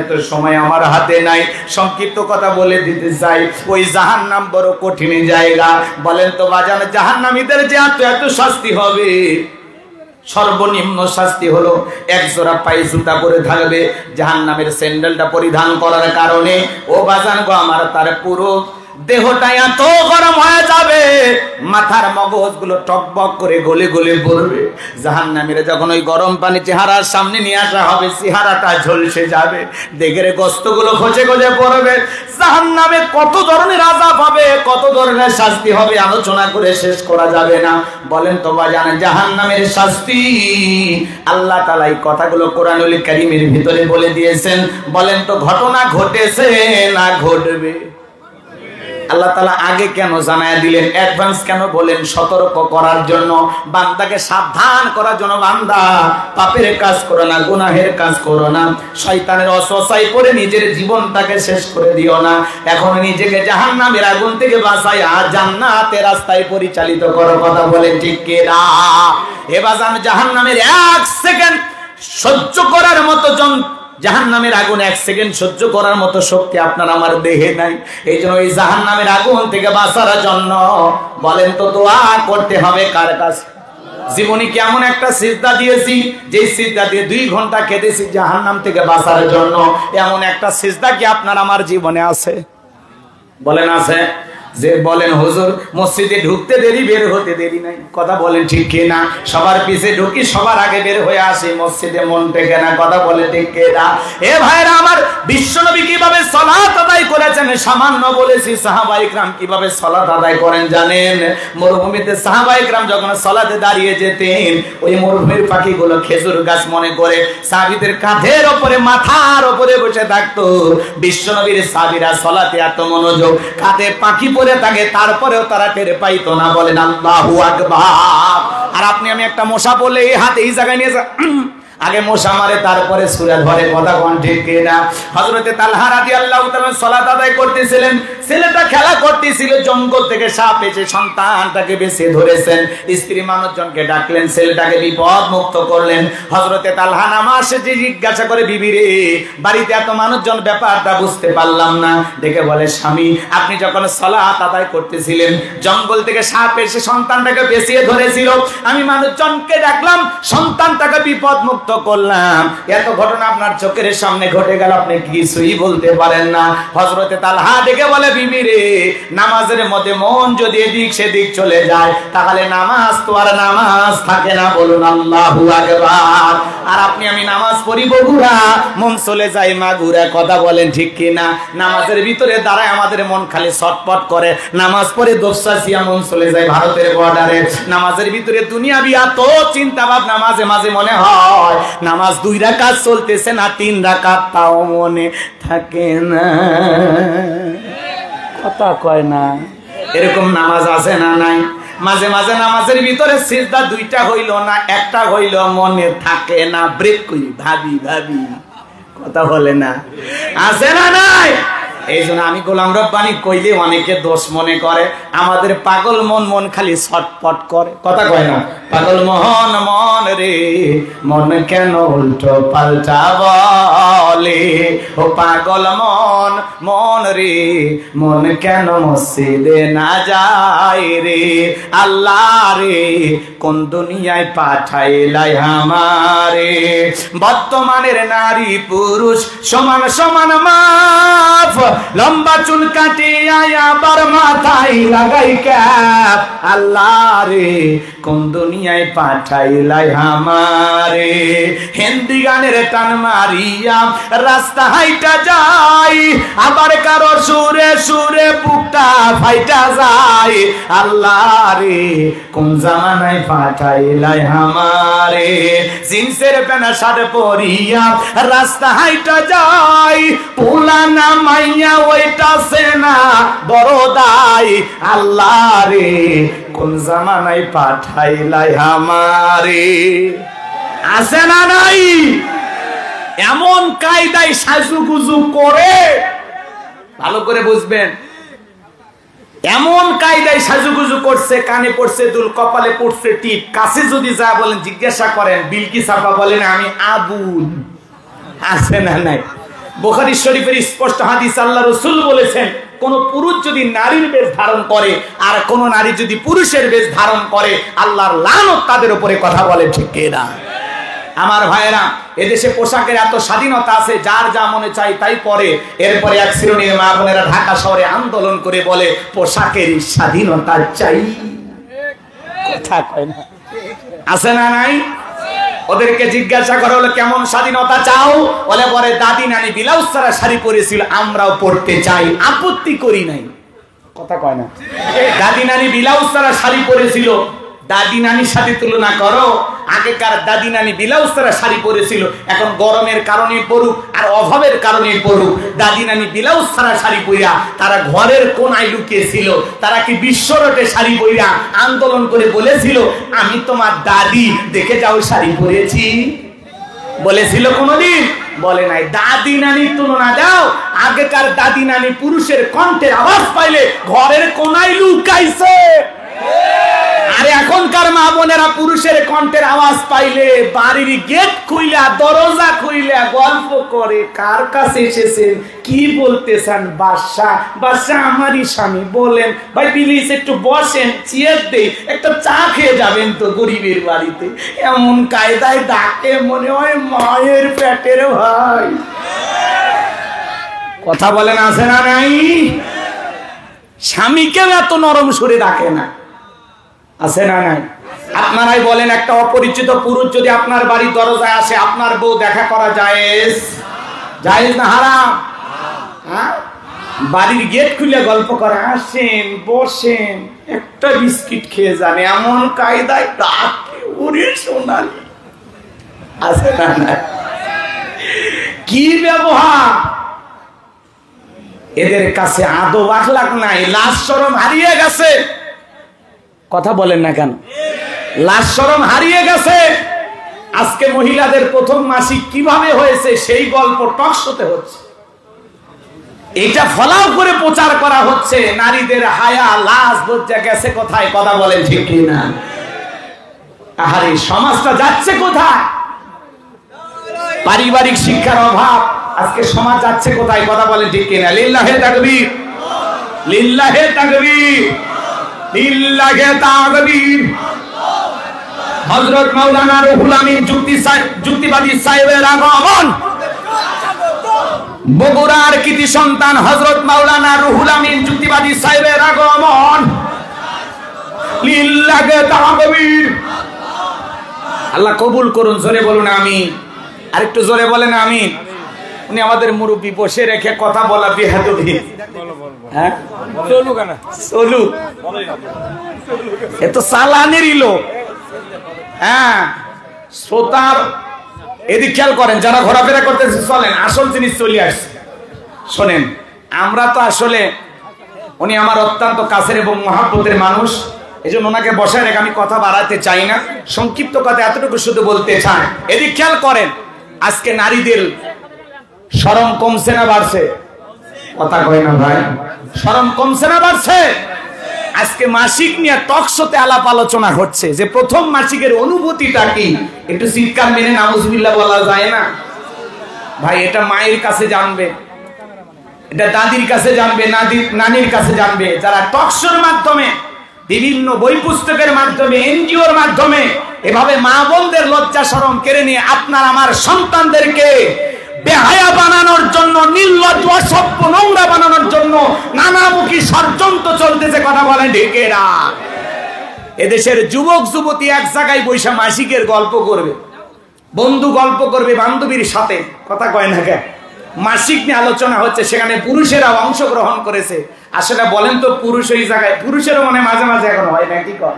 এত সময় আমার হাতে নাই। সংক্ষিপ্ত কথা বলে দিতে চাই, ওই জাহান্নাম বড় কঠিন জায়গা। বলেন তো বাজান, জাহান্নামীদের যে এত শাস্তি হবে, সর্বনিম্ন শাস্তি হলো এক জোড়া পায়ে জুতা পরে থাকবে, জাহান্নামের স্যান্ডেলটা পরিধান করার কারণে ও বাজান গো আমার, তার পুরো দেহটা এত গরম হয়ে যাবে, মাথার মগজগুলো টকবক করে গলে গলে পড়বে। জাহান্নামীরা যখন ওই গরম পানি চেহারার সামনে নিয়ে আসা হবে, চেহারাটা ঝলসে যাবে, দেখে গোস্তগুলো খসে খসে পড়বে। জাহান্নামে কত ধরনের আযাব হবে, কত ধরনের শাস্তি হবে, আলোচনা করে শেষ করা যাবে না। বলেন তো বাজান, জাহান্নামের শাস্তি আল্লাহ তাআলা এই কথাগুলো কোরআনুল কারীমের ভিতরে বলে দিয়েছেন। বলেন তো ঘটনা ঘটেছে না ঘটবে? আল্লাহ তাআলা আগে কেন জানায় দিলেন, অ্যাডভান্স কেন বলেন? সতর্ক করার জন্য, বান্দাকে সাবধান করার জন্য, বান্দা পাপের কাজ করো না, গুনাহের কাজ করো না, শয়তানের ওয়াসওয়াসায় পড়ে নিজের জীবনটাকে শেষ করে দিও না। এখন নিজেকে জাহান্নামের আগুন থেকে বাঁচাই আর জান্নাতের রাস্তায় পরিচালিত করো। কথা বলে ঠিক কি না? এ বাজান, জাহান্নামের 1 সেকেন্ড সহ্য করার মতো জাহান্নামের আগুন 1 সেকেন্ড সহ্য করার মতো শক্তি আপনার আমার দেহে নাই। এই জন্য এই জাহান্নামের আগুন থেকে বাঁচার জন্য বলেন তো দোয়া করতে হবে কার কাছে? জীবনে কেমন একটা সিজদা দিয়েছি, যে সিজদা দিয়ে 2 ঘন্টা কেঁদেছি জাহান্নাম থেকে বাঁচার জন্য, এমন একটা সিজদা কি আপনার আমার জীবনে আছে? বলেন আছে? যে বলেন হুজুর মসজিদে ঢুকতে দেরি, বের হতে দেরি নাই। কথা বলেন ঠিক কি না? সবার পিছে ঢুকি, সবার আগে বের হয়ে আসি, মসজিদে মন টেকে না। কথা বলে ঠিক কি না? এ ভাইরা আমার, বিশ্বনবী কিভাবে সালাত আদায় করেছেন সামান্য বলেছি। সাহাবায়ে কিরাম কিভাবে সালাত আদায় করেন জানেন? মরুভূমিতে সাহাবায়ে কিরাম যখন সালাতে দাঁড়িয়ে যেতেন, ওই মরুভূমির পাখিগুলো খেজুর গাছ মনে করে সাহাবীদের কাঁধের উপরে, মাথার উপরে বসে থাকতো। বিশ্বনবীর সাহাবীরা সালাতে এত মনোযোগ, কাঁধে পাখি পড়ে থাকে, তারপরেও তারা টের পাইতো না। বলেন আল্লাহু আকবার। আর আপনি আমি একটা মশা বলে এই হাতে এই জায়গায় নিয়ে আগে মশা মারে, তারপরে সূরা ধরে। কথা কোন ঠিক কিনা? হযরতে তালহা রাদিয়াল্লাহু তাআলা সালাত আদায় করতেছিলেন, ছেলেটা খেলা করতেছিল, জঙ্গল থেকে সাপ এসে সন্তানটাকে বেঁচে ধরেছেন। স্ত্রী মানুষজনকে ডাকলেন, ছেলেটাকে বিপদ মুক্ত করলেন। হযরতে তালহা নামাজ শেষে জিজ্ঞাসা করে, বিবি রে, বাড়িতে এত মানুষজন, ব্যাপারটা বুঝতে পারলাম না। ডেকে বলে, স্বামী আপনি যখন সালাত আদায় করতেছিলেন, জঙ্গল থেকে সাপ এসে সন্তানটাকে বেঁচে ধরেছিল, আমি মানুষজনকে ডাকলাম, সন্তানটাকে বিপদ মুক্ত করলাম। এত ঘটনা আপনার চোখের সামনে ঘটে গেল, আপনি কিছুই বলতে পারেন না। হযরতে তালহা ডেকে বলে, বিবি রে, নামাজের মধ্যে মন যদি এদিক সেদিক চলে যায়, তাহলে নামাজ তো আর নামাজ থাকে না। বলুন আল্লাহু আকবার। আর আপনি আমি নামাজ পড়ি বগুড়া, মন চলে যায় মাগুরা। কথা বলেন ঠিক কি না? নামাজের ভিতরে দাঁড়ায় আমাদের মন খালি ছটপট করে, নামাজ পড়ে দোসাসিয়া মন চলে যায় ভারতের বর্ডারে। নামাজের ভিতরে দুনিয়াবি এত চিন্তা ভাবনা, মাঝে মাঝে মনে হয় নামাজ 2 রাকাত চলতেছে না 3 রাকাত, তাও মনে থাকে না। কথা কয় না? এরকম নামাজ আছে না নাই? মাঝে মাঝে নামাজের ভিতরে সিজদা 2টা হইল না, 1টা হইল, মনে থাকে না, ব্রেক করি, ভাবি ভাবি। কথা বলে না? আছে না নাই? এই জন্য আমি গোলাম রব্বানি কইলে অনেকে দোষ মনে করে, আমাদের পাগল মন খালি ছটপট করে, কথা কয় না। পাগল মন রে মন কেন উল্টো পাল্টা বলে, ও পাগল মন রে মন কেন মসজিদে না যায় রে, আল্লাহ রে কোন দুনিয়ায় পাঠাইলাই আমারে। বর্তমানের নারী পুরুষ সমান সমান মাপ, লম্বা চুল কাটিয়ে আবার মাথায় লাগাই ক্যাপ, আল্লাহ রে কোন দুনিয়ায় পাঠাইলাই আমারে। হিন্দি গানের টান মারিয়া রাস্তা হাইটা যায়, আবার কারো সুরে সুরে বুকটা ফাইটা যায়, আল্লাহ রে কোন জামানায় পাঠাইলাই আমারে। জিন্সের প্যান্ট শার্ট পরিয়া রাস্তা হাইটা যায়, পুলানা মাইয়া ওইটা সেনা বড় দায়, আল্লাহ রে কোন জামানায় পাঠাইলাই আমারে। আছে না নাই? এমন কায়দায় সাজুগুজু করে, ভালো করে বুঝবেন, এমন কায়দায় সাজুগুজু করছে, কানে পড়ছে দুল, কপালে পড়ছে টিপ, কাছে যদি যা বলেন জিজ্ঞাসা করেন বিলকিস আপা বলেন আমি আবুল। আছে না নাই? বুখারী শরীফের স্পষ্ট হাদিস, আল্লাহ রাসূল বলেছেন কোন পুরুষ যদি নারীর বেশ ধারণ করে আর কোন নারী যদি পুরুষের বেশ ধারণ করে, আল্লাহর লানত তাদের উপরে, কথা বলে ঠিক কিনা? আমার ভাইয়েরা, এদেশে পোশাকের এত স্বাধীনতা আছে, যার যা মনে চাই তাই পরে। এরপরে এক শ্রেণীর মা বোনেরা ঢাকা শহরে আন্দোলন করে বলে পোশাকের স্বাধীনতা চাই, কথা কয় না? আছে না নাই? ওদেরকে জিজ্ঞাসা করা হলো কেমন স্বাধীনতা চাও, বলে পরে দাদি নানি ব্লাউজ ছাড়া শাড়ি পরেছিল, আমরাও পরতে চাই, আপত্তি করি নাই, কথা কয় না? দাদি নানি ব্লাউজ ছাড়া শাড়ি পরেছিল, দাদি নানির সাথে তুলনা করো। আগেকার দাদি নানি ব্লাউজ ছাড়া শাড়ি পরেছিল, এখন গরমের কারণে পড়ুক আর অভাবের কারণে পড়ুক, দাদি নানি ব্লাউজ ছাড়া শাড়ি পরিয়া তারা ঘরের কোনায় লুকিয়েছিল। তারা কি বিশ্ব রোডে শাড়ি পরিয়া আন্দোলন করে বলেছিল আমি তোমার দাদি, দেখে যাও শাড়ি পরেছি? বলেছিল কোনদিন? বলে নাই। দাদি নানির তুলনা দাও, আগেকার দাদি নানি পুরুষের কণ্ঠের আওয়াজ পাইলে ঘরের কোনায় লুকাইছে, আর এখনকার মা বোনেরা পুরুষের কণ্ঠের আওয়াজ পাইলে বাড়ির গেট খুইলা দরজা খুইলা গল্প করে, কার কাছে এসেছেন, কি বলতে চান? বাদশা আমারই স্বামী, বলেন ভাই প্লিজ একটু বসেন, চেয়ার দেই, একটা চা খেয়ে যাবেন তো গরিবের বাড়িতে। এমন কায়দায় ডাকে মনে হয় মায়ের পেটের ভাই, কথা বলেন আছে না নাই? স্বামীকেও এত নরম সুরে ডাকে না, আছে না নাই? আপনারাই বলেন, একটা অপরিচিত পুরুষ যদি আপনার বাড়ির দরজায় আসে, আপনার বউ দেখা করা জায়েজ? জায়েজ না হারাম? বাড়ির গেট খুলে গল্প করে, আসেন বসেন একটা বিস্কিট খেয়ে যান, এমন কায়দায় ডাকে, ওরে সোনালি, আছে না নাই? কি ব্যবহার! এদের কাছে আদব আখলাক নাই, লাজ শরম হারিয়ে গেছে, কথা বলেন না কেন? লাজ শরম হারিয়ে গেছে। আজকে মহিলাদের প্রথম মাসিক কিভাবে হয়েছে সেই গল্প টক শোতে হচ্ছে, এটা ফলাও করে প্রচার করা হচ্ছে। নারীদের হায়া লাজ লজ্জা গেছে কোথায়, কথা বলেন ঠিক কিনা? আহারে সমাজটা যাচ্ছে কোথায়? পারিবারিক শিক্ষার অভাব, আজকে সমাজ যাচ্ছে কোথায়, কথা বলেন ঠিক কিনা? লিল্লাহে তাকবীর, লিল্লাহে তাকবীর, লিল্লাহে তাকবীর। হযরত মাওলানা রুহুল আমিন যুক্তিবাদী সাহেবের আগমন, বগুড়ার কৃতি সন্তান হযরত মাওলানা রুহুল আমিন যুক্তিবাদী সাহেবের আগমন, লিল্লাহে তাকবীর। আল্লাহ কবুল করুন, জোরে বলুন আমিন। আরেকটু জোরে বলেন আমিন। উনি আমাদের মুরব্বী, বসে রেখে কথা বলা বেহাদবি, হ্যাঁ চলু কেন চলু, এত সালানেরই লোক। হ্যাঁ, শ্রোতার এদিক খেয়াল করেন, যারা ঘোরাফেরা করতেছে চলেন, আসল জিনিস চলে আসছে। শোনেন, আমরা তো আসলে, উনি আমার অত্যন্ত কাছের এবং মহাব্বতের মানুষ, এই জন্য ওনাকে বসায় রেখে আমি কথা বাড়াতে চাই না, সংক্ষিপ্ত কথা এতটুকু শুধু বলতে চাই। এদিক খেয়াল করেন, আজকে নারীদের শরম কমছে না বাড়ছে? কথা কয় না ভাই? শরম কমছে না বাড়ছে? আজকে মাসিক নিয়ে টক শোতে আলাপ আলোচনা হচ্ছে যে প্রথম মাসিকের অনুভূতিটা কি। একটু চিৎকার মেনে নাউজুবিল্লাহ বলা যায় না ভাই? এটা মায়ের কাছে জানবে, এটা দাদির কাছে জানবে, নানির কাছে জানবে, যারা টক শোর মাধ্যমে, বিভিন্ন বই পুস্তকের মাধ্যমে, এনজিওর মাধ্যমে এভাবে মা বোনদের লজ্জা শরম কেড়ে নিয়ে আপনার আমার সন্তানদেরকে বেহায়া বানানোর জন্য, নির্লজ্জ অসভ্য নোংরা বানানোর জন্য নানামুখী ষড়যন্ত্র চলতেছে। কথা বলেন ঠিক না? এদেশের যুবক যুবতী এক জায়গায় বৈশা মাসিকের গল্প করবে, বন্ধু গল্প করবে বান্ধবীর সাথে, কথা কয় না কেন? মাসিক নিয়ে আলোচনা হচ্ছে, সেখানে পুরুষেরা অংশগ্রহণ করেছে। আসলে বলেন তো, পুরুষ ওই জায়গায়, পুরুষেরও মনে মাঝে মাঝে এখন হয় না, কি কর?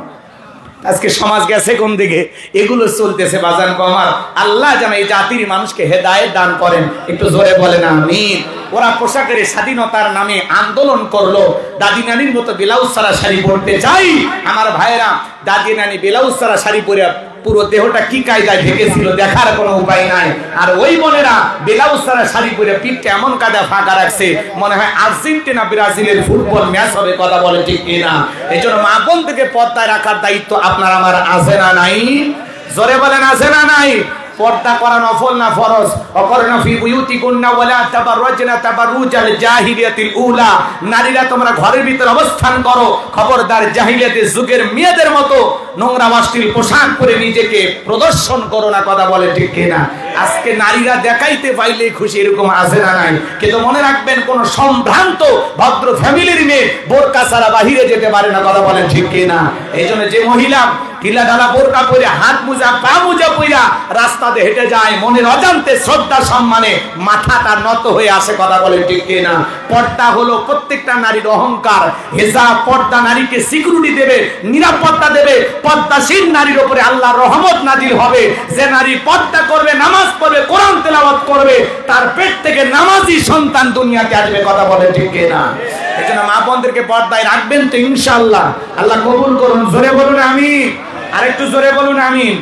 আজকে সমাজ গেছে কোন দিকে? এগুলো চলতেছে বাজান কমার। আল্লাহ যেন এই জাতির মানুষকে হেদায়েত দান করেন। একটু জোরে বলেন আমিন। ওরা পোশাকের স্বাধীনতার নামে আন্দোলন করলো, দাদি নানির মতো ব্লাউজ ছাড়া শাড়ি পরতে চাই। আমার ভাইরা, দাদি নানি ব্লাউজ ছাড়া শাড়ি পরে পুরো দেহটা কি কায়দায় ঢেকেছিল দেখার কোনো উপায় নাই। আর ওই বোনেরা ব্লাউজ ছাড়া শাড়ি পরে পিঠটা এমন কায়দা ফাঁকা রাখছে, মনে হয় আর্জেন্টিনা ব্রাজিলের ফুটবল ম্যাচ হবে। কথা বলে ঠিক কিনা? এই জন্য মা বোন থেকে পর্দায় রাখার দায়িত্ব আপনার আমার আছে না নাই? জোরে বলেন আছে না নাই? পর্দা করা নফল না ফরজ? অকরনা ফি বুয়ুতিকুন্না ওয়ালা তাবাররাজনা তাবাররুজাল জাহিলিয়াতিল উলা। নারীরা তোমরা ঘরের ভিতর অবস্থান করো, খবরদার জাহিলিয়াতের যুগের মেয়েদের মতো নোংরা অশ্লীল পোশাক পরে নিজেকে প্রদর্শন করো না। কথা বলে ঠিক কিনা? আজকে নারীরা দেখাইতে পাইলেই খুশি, এরকম আছে না নাই? কিন্তু মনে রাখবেন, কোন সম্ভ্রান্ত ভদ্র ফ্যামিলির মেয়ে বোরকা ছাড়া বাহিরে যেতে পারে না। কথা বলেন ঠিক কিনা? এই জন্য যে মহিলা ঢিলা ঢালা বোরকা পরে, হাত মোজা পা মোজা পইরা রাস্তাতে হেঁটে যায়, মনের অজান্তে শ্রদ্ধা সম্মানে মাথাটা নত হয়ে আসে। কথা বলেন ঠিক কিনা? পর্দা হলো প্রত্যেকটা নারীর অহংকার। হিজাব, পর্দা নারীকে সিকিউরিটি দেবে, নিরাপত্তা দেবে। পর্দাশীল নারীর উপরে আল্লাহর রহমত নাজিল হবে। যে নারী পর্দা করবে, নামাজ পড়বে, কোরআন তেলাওয়াত করবে, তার পেট থেকে নামাজি সন্তান দুনিয়াতে আসবে। কথা বলেন ঠিক কিনা? এই জন্য মা বোনদেরকে পর্দায় রাখবেন তো ইনশাআল্লাহ। আল্লাহ কবুল করুন। জোরে বলুন আমিন। আরেকটু জোরে বলুন আমিন।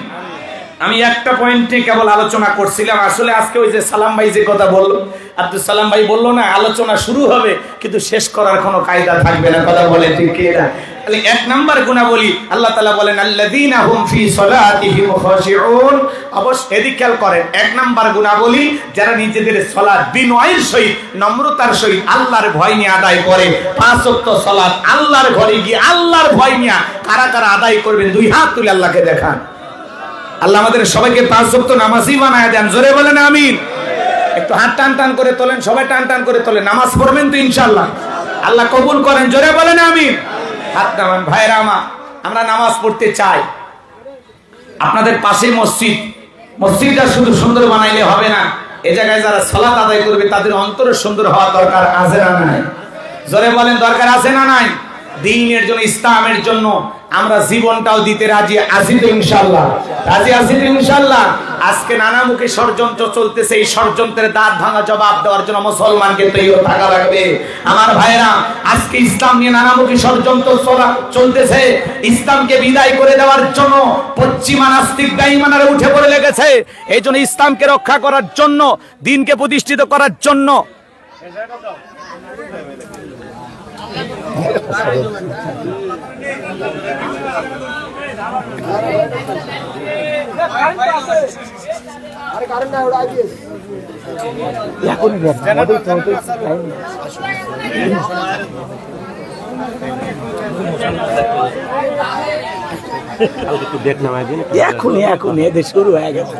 আমি একটা পয়েন্টে কেবল আলোচনা করছিলাম। আসলে আজকে ওই যে সালাম ভাই যে কথা বললো, আব্দুল সালাম ভাই বললো না, আলোচনা শুরু হবে কিন্তু শেষ করার কোনো কায়দা থাকবে না। কথা বলে ঠিক কিনা? তাহলে এক নাম্বার গুণাবলী আল্লাহ তাআলা বলেন আল্লাযীনা হুম ফি সালাতিহিম খাশিউন। অবশ্যই এদিকে খেয়াল করেন, এক নাম্বার গুণাবলী যারা নিজেদের সালাত বিনয়ের সহিত, নম্রতার সহিত আল্লাহর ভয় নিয়ে আদায় করে। 5 ওয়াক্ত সালাত আল্লাহর ঘরে গিয়ে আল্লাহর ভয় নিয়ে কারা কারা আদায় করবেন, দুই হাত তুলে আল্লাহকে দেখান। আল্লাহ আমাদের সবাইকে 5 ওয়াক্ত নামাজি বানায় দেন। জোরে বলেন আমিন। একটু হাত টান টান করে তোলেন, সবাই টান টান করে তোলেন। নামাজ পড়বেন তো ইনশাআল্লাহ? আল্লাহ কবুল করেন। জোরে বলেন আমিন। হাত নামান। ভাইরা আমার, আমরা নামাজ পড়তে চাই। আপনাদের পাশে মসজিদ, মসজিদটা শুধু সুন্দর বানাইলে হবে না, এই জায়গায় যারা সালাত আদায় করবে তাদের অন্তর সুন্দর হওয়া দরকার আছে না নাই? জোরে বলেন দরকার আছে না নাই? দ্বীনের জন্য, ইসলামের জন্য আমরা জীবনটাও দিতে রাজি আছি তো ইনশাআল্লাহ? রাজি আছি তো ইনশাআল্লাহ? আজকে নানামুখী ষড়যন্ত্র চলতেছে, এই ষড়যন্ত্রের দাঁত ভাঙা জবাব দেওয়ার জন্য মুসলমানকে তৈরি থাকা লাগবে। আমার ভাইরা, আজকে ইসলাম নিয়ে নানামুখী ষড়যন্ত্র চলতেছে। ইসলামকে বিদায় করে দেওয়ার জন্য পশ্চিমা নাস্তিক বেঈমানরা উঠে পড়ে লেগেছে। এই জন্য ইসলামকে রক্ষা করার জন্য, দ্বীনকে প্রতিষ্ঠিত করার জন্য এখন এদের শুরু হয়ে গেছে।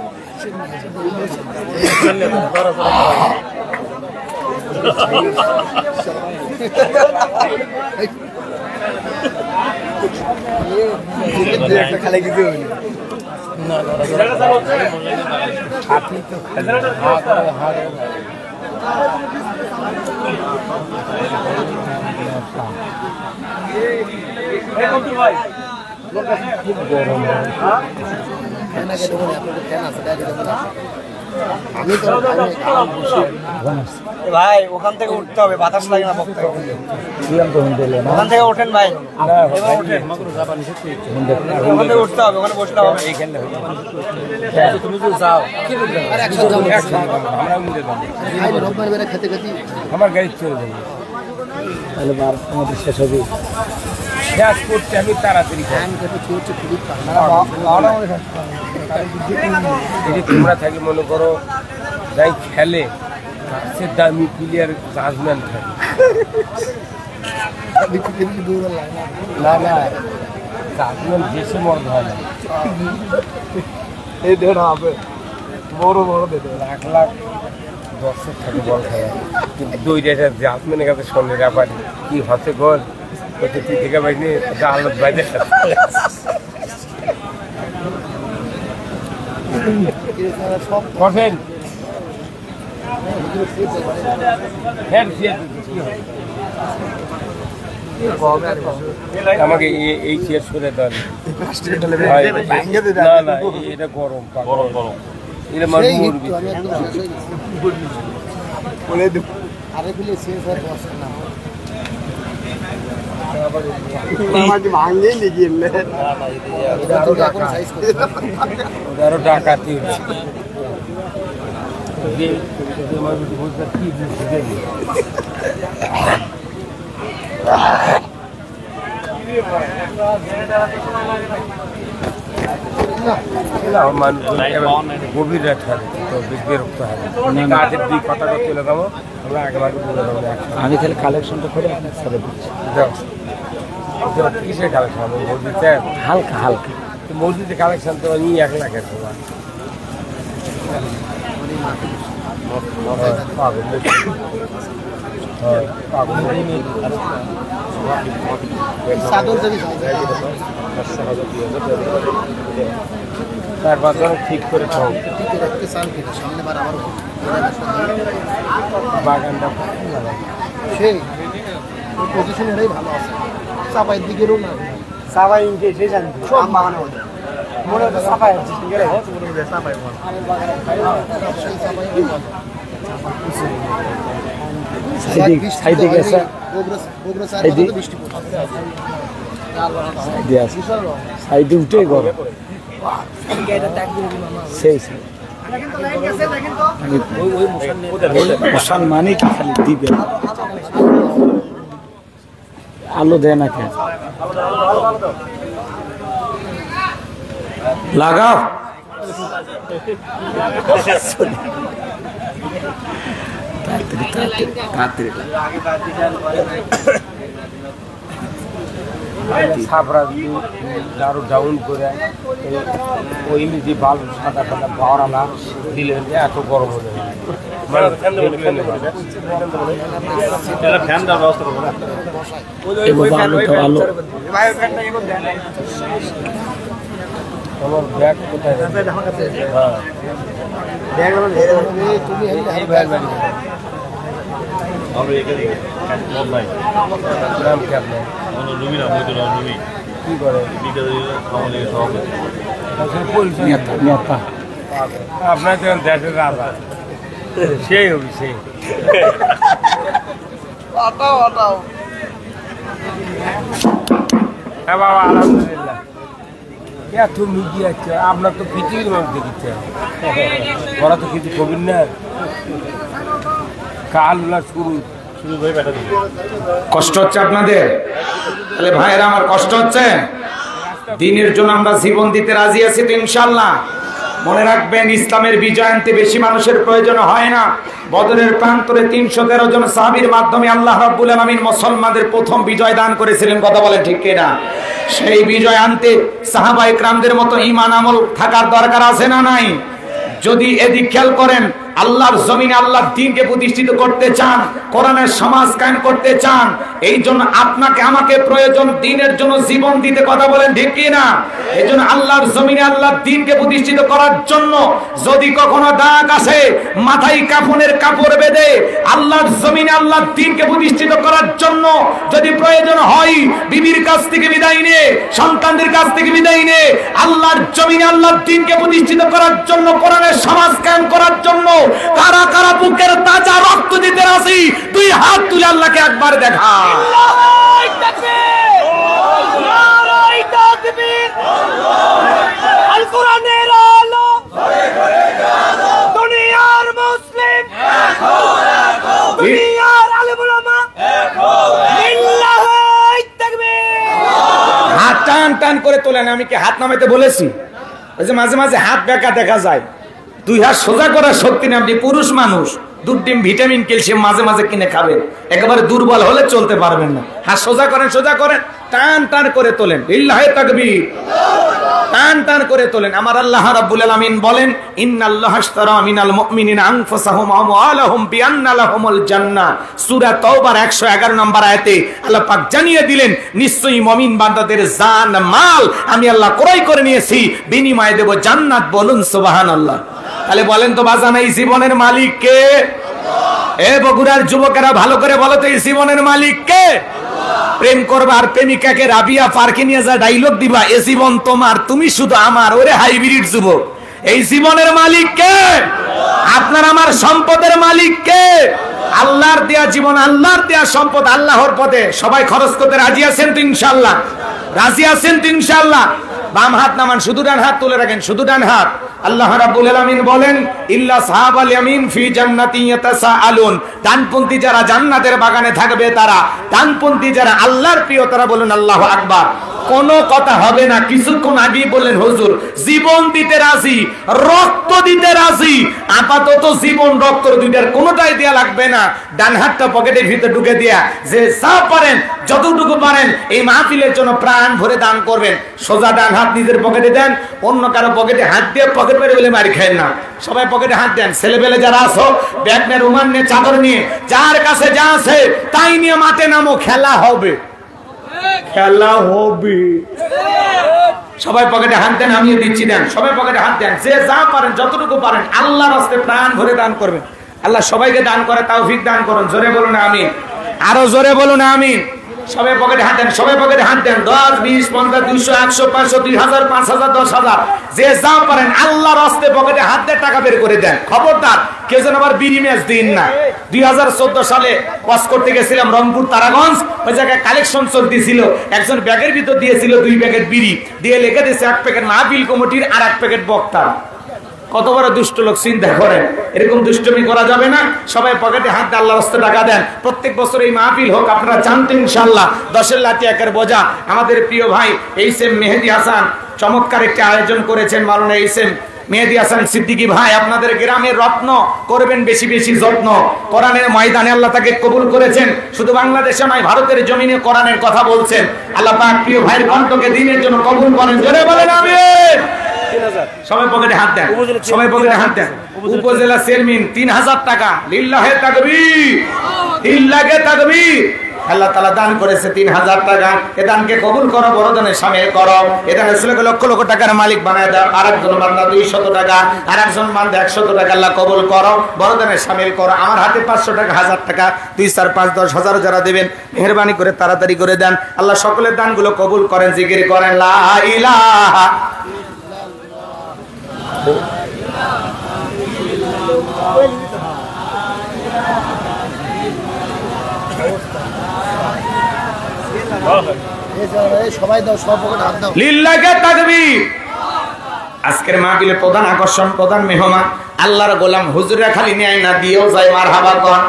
খালে কিছু ভাই ওখান থেকে উঠতে হবে, বাতাস লাগে না বক্তা। ওখান থেকে ওঠেন ভাই, ওখান থেকে উঠতে হবে, ওখানে বসলে হবে। তুমি তো যাও আমার গাড়ি চলে যাবে, তাহলে আমাদের শেষ হবে। শেষ করতে আমি তাড়াতাড়ি তোমরা থাকলে মনে করো যাই খেলে সে দামি প্লেয়ার জাজমেন্ট থাকে না না জাজমেন্ট বেশি মর্দ হয় না। এই দেড় হবে বড় বড় লাখ লাখ দর্শক থাকে বল খেলা, কিন্তু দুইটা জাজমেন্টের কাছে সঙ্গে ব্যাপার কি হচ্ছে গোল তুই থেকে বাইনি আলোত বাইরে করছেন আমাকে এই চেয়ার সরে দেন না না এটা গরম গরম গরম এটা মানুষ মরবি আরো ডাকাতি গভীর রাত হবে তো বিরক্ত হবে। কাজের দিক কথাটা তুলে দেবো, আমরা আগেবারে বলে দেবো। আমি তাহলে কালেকশনটা করে কিসের কালেকশন হবে? মসজিদে হালকা হালকা মসজিদে কালেকশন তো আমি 1 লাখের তোমার তারপর ঠিক করে বাগানটা সেই পজিশনেরই ভালো আছে, চাপাইয়ের দিকেরও না, চাপাই সব বাগানে মনে হচ্ছে চাপাই সাইডে উঠে গরম সেই মুসলমানই কি খালি দিবে, আলো দেয় না কেন? লাগাও ছাপড়া আরো ডাউন করে ওই যে বাল সাদা সাদা বাওয়ারা দিলে এত গরম হয়ে যায়। আমার ব্যাগ কোথায়? কি করে আপনার যখন দেশের রাজা সেই হবে সেই হ্যাঁ বাবা আলহামদুলিল্লাহ। এত মিডিয়া আছে আপনার তো পৃথিবীর মানুষ দেখিচ্ছে, ওরা তো কিছু কবির না কাল শুরু শুরু হয়ে বেটা দিবে। কষ্ট হচ্ছে আপনাদের? তাহলে ভাইয়েরা আমার কষ্ট হচ্ছে, দিনের জন্য আমরা জীবন দিতে রাজি আছি তো ইনশাআল্লাহ। মনে রাখবেন ইসলামের বিজয় আনতে বেশি মানুষের প্রয়োজন হয় না। বদরের প্রান্তরে 313 জন সাহাবীর মাধ্যমে আল্লাহ রাব্বুল আলামিন মুসলমানদের প্রথম বিজয় দান করেছিলেন, কথা বলেন ঠিক কিনা? সেই বিজয় আনতে সাহাবায়ে কেরামদের মতো ঈমান আমল থাকার দরকার আছে না নাই? যদি এদিক খেয়াল করেন, আল্লাহর জমিনে আল্লাহর দ্বীনকে প্রতিষ্ঠিত করতে চান, কোরআনের সমাজ কায়েম করতে চান, এই জন্য আপনাকে আমাকে প্রয়োজন দ্বীনের জন্য জীবন দিতে। কথা বলেন ঠিক কি না? এই জন্য আল্লাহর জমিনে আল্লাহর দ্বীনকে প্রতিষ্ঠিত করার জন্য যদি কখনো ডাক আসে, মাথায় কাফনের কাপড় বেঁধে আল্লাহর জমিনে আল্লাহর দ্বীনকে প্রতিষ্ঠিত করার জন্য যদি প্রয়োজন হয়, বিবির কাছ থেকে বিদায় নিয়ে, সন্তানদের কাছ থেকে বিদায় নিয়ে আল্লাহর জমিনে আল্লাহর দ্বীনকে প্রতিষ্ঠিত করার জন্য, কোরআনের সমাজ কায়েম করার জন্য কারা কারা বুকের তাজা রক্ত দিতে রাজি? দুই হাত তুলে আল্লাহকে একবার দেখা। আল কোরআনের আলো দুনিয়ার মুসলিম, দুনিয়ার আলেম উলামা, লিল্লাহি তাকবীর। হাত টান টান করে তোলেন। আমি কি হাত নামাইতে বলেছি? ওই যে মাঝে মাঝে হাত বেঁকা দেখা যায়, দুই হাত সোজা করার শক্তি নেই। আপনি পুরুষ মানুষ, দুধ ডিম ভিটামিন ক্যালসিয়াম মাঝে মাঝে কিনে খাবেন, একেবারে দুর্বল হলে চলতে পারবেন না। হাত সোজা করেন, সোজা করেন, টান টান করে তোলেন, লিল্লাহি তাকবীর, টান টান করে তোলেন। আমার আল্লাহ রাব্বুল আলামিন বলেন, ইন্নাল্লাহা আশতারা মিনাল মুমিনিনা আনফুসাহুম ওয়া আমওয়ালাহুম বিআন্না লাহুমুল জান্নাহ। সূরা তাওবার 111 নম্বর আয়াতে আল্লাহ পাক জানিয়ে দিলেন, নিশ্চয়ই মুমিন বান্দাদের জান মাল আমি আল্লাহ ক্রয় করে নিয়েছি, বিনিময়ে দেব জান্নাত। বলুন সুবহানাল্লাহ। তাহলে বলেন তো বাজান, এই জীবনের মালিক কে? এ বগুড়ার যুবকেরা ভালো করে বলো তো, এই জীবনের মালিক কে? প্রেম করবা আর প্রেমিকাকে রাবিয়া পার্কে নিয়ে যা ডাইলগ দিবা, এ জীবন তোমার, তুমি শুধু আমার। ওরে হাইব্রিড যুবক, এই জীবনের মালিক কে? আপনার আমার সম্পদের মালিক কে? আল্লাহর দেয়া জীবন, আল্লাহর দেয়া সম্পদ, আল্লাহর পথে সবাই খরচ করতে রাজি আছেন তো ইনশাআল্লাহ? রাজি আছেন তো ইনশাআল্লাহ? বাম হাত নামান, শুধু ডান হাত তুলে রাখেন, শুধু ডান হাত। আল্লাহ রাব্বুল আলামিন বলেন, ইল্লা সাহাবাল ইয়ামিন ফি জান্নাতি ইয়াতাসাআলুন। ডানপন্থী যারা জান্নাতের বাগানে থাকবে তারা, ডানপন্থী যারা আল্লাহর প্রিয় তারা বলুন আল্লাহু আকবার। কোনো কথা হবে না। কিছুক্ষণ আগেই বললেন হুজুর জীবন দিতে রাজি, রক্ত দিতে রাজি। আপাতত জীবন রক্ত দুইটার কোনোটাই দেয়া লাগবে না। ডান হাতটা পকেটের ভিতরে ঢুকে দিয়া যে যা পারেন, যতটুকু পারেন এই মাহফিলের জন্য প্রাণ ভরে দান করবেন। সোজা ডান হাত নিজের পকেটে দেন, অন্য কারো পকেটে হাত দিয়ে পকেট মেরে বলে মারি খায় না। সবাই পকেটে হাত দেন। ছেলেবেলে যারা আসো, ব্যাগ নিয়ে, রুমাল নিয়ে, চাদর নিয়ে, যার কাছে যা আছে তাই নিয়ে মাঠে নামো, খেলা হবে, খেলা হবে। সবাই পকেটে হাত দেন, আমিও দিচ্ছি, দেন। সবাই পকেটে হাত দেন, যে যা পারেন, যতটুকু পারেন আল্লাহর রাস্তায় প্রাণ ভরে দান করবেন। আল্লাহ সবাইকে দান করে তৌফিক দান করুন। জোরে বলুন আমিন, আরো জোরে বলুন আমিন। সবাই পকেটে হাত দেন, সবাই পকেটে হাত দেন। 10, 20, 50, 200, 100, 500, 2000, 5000, 10,000, যে যা পারেন আল্লাহর রাস্তায় পকেটে হাত দিয়ে টাকা বের করে দেন। খবরদার কেউ যেন আবার বিড়ি ম্যাচ দিন না। 2014 সালে ওয়াজ করতে গেছিলাম রংপুর তারাগঞ্জ, ওই জায়গায় কালেকশন চলতেছিল। একজন ব্যাগের ভিতর দিয়েছিল 2 প্যাকেট বিড়ি, দিয়ে লিখে দিয়েছে 1 প্যাকেট মাহফিল কমিটির আর 1 প্যাকেট বক্তার। কত বড় দুষ্ট লোক, চিন্তা করেন। এরকম দুষ্টমি করা যাবে না। সবাই পকেটে হাত দিয়ে আল্লাহর রাস্তায় টাকা দেন। প্রত্যেক বছর এই মাহফিল হোক, আপনারা জানতেন ইনশাআল্লাহ। 10 লাঠি একের বোঝা। আমাদের প্রিয় ভাই এইসএম মেহেদী হাসান চমৎকার একটি আয়োজন করেছেন। মাওলানা এইসএম মেহেদী হাসান সিদ্দিকী ভাই, আপনাদের গ্রামের রত্ন, করবেন বেশি বেশি যত্ন। কোরআনের ময়দানে আল্লাহ তাকে কবুল করেছেন। শুধু বাংলাদেশে নয়, ভারতের জমিনে কোরআনের কথা বলছেন। আল্লাহ পাক প্রিয় ভাইয়ের কণ্ঠকে দ্বীনের জন্য কবুল করেন। জোরে বলেন আমিন। সবাই পকেটে হাত দেন, সবাই পকেটে হাত দেন। উপজেলা চেয়ারম্যান 3000 টাকা, লিল্লাহে তাকবীর, লিল্লাহে তাকবীর। আল্লাহ তাআলা দান করেছে 3000 টাকা। এ দানকে কবুল করো, বড় দানে শামিল করো। এ দানে লক্ষ লক্ষ টাকার মালিক বানায় দাও। আরেকজন বান্দা 200 টাকা, আরেকজন বান্দা 100 টাকা। আল্লাহ কবুল করো, বড় দানে শামিল করো। আমার হাতে 500 টাকা, 1000 টাকা, 2, 4, 5, 10, 1000 যারা দেবেন মেহেরবানি করে তাড়াতাড়ি করে দেন। আল্লাহ সকলের দানগুলো কবুল করেন। জিকির করেন লা ইলাহা সবাই দাও, সব পকেটে হাত দাও। লিল্লাহে তাকবীর। আজকের মাহফিলের প্রধান আকর্ষণ, প্রধান মেহমান আল্লাহর গোলাম হুজুররা খালি নেয় না, দিয়েও যায়। মারহাবা কর।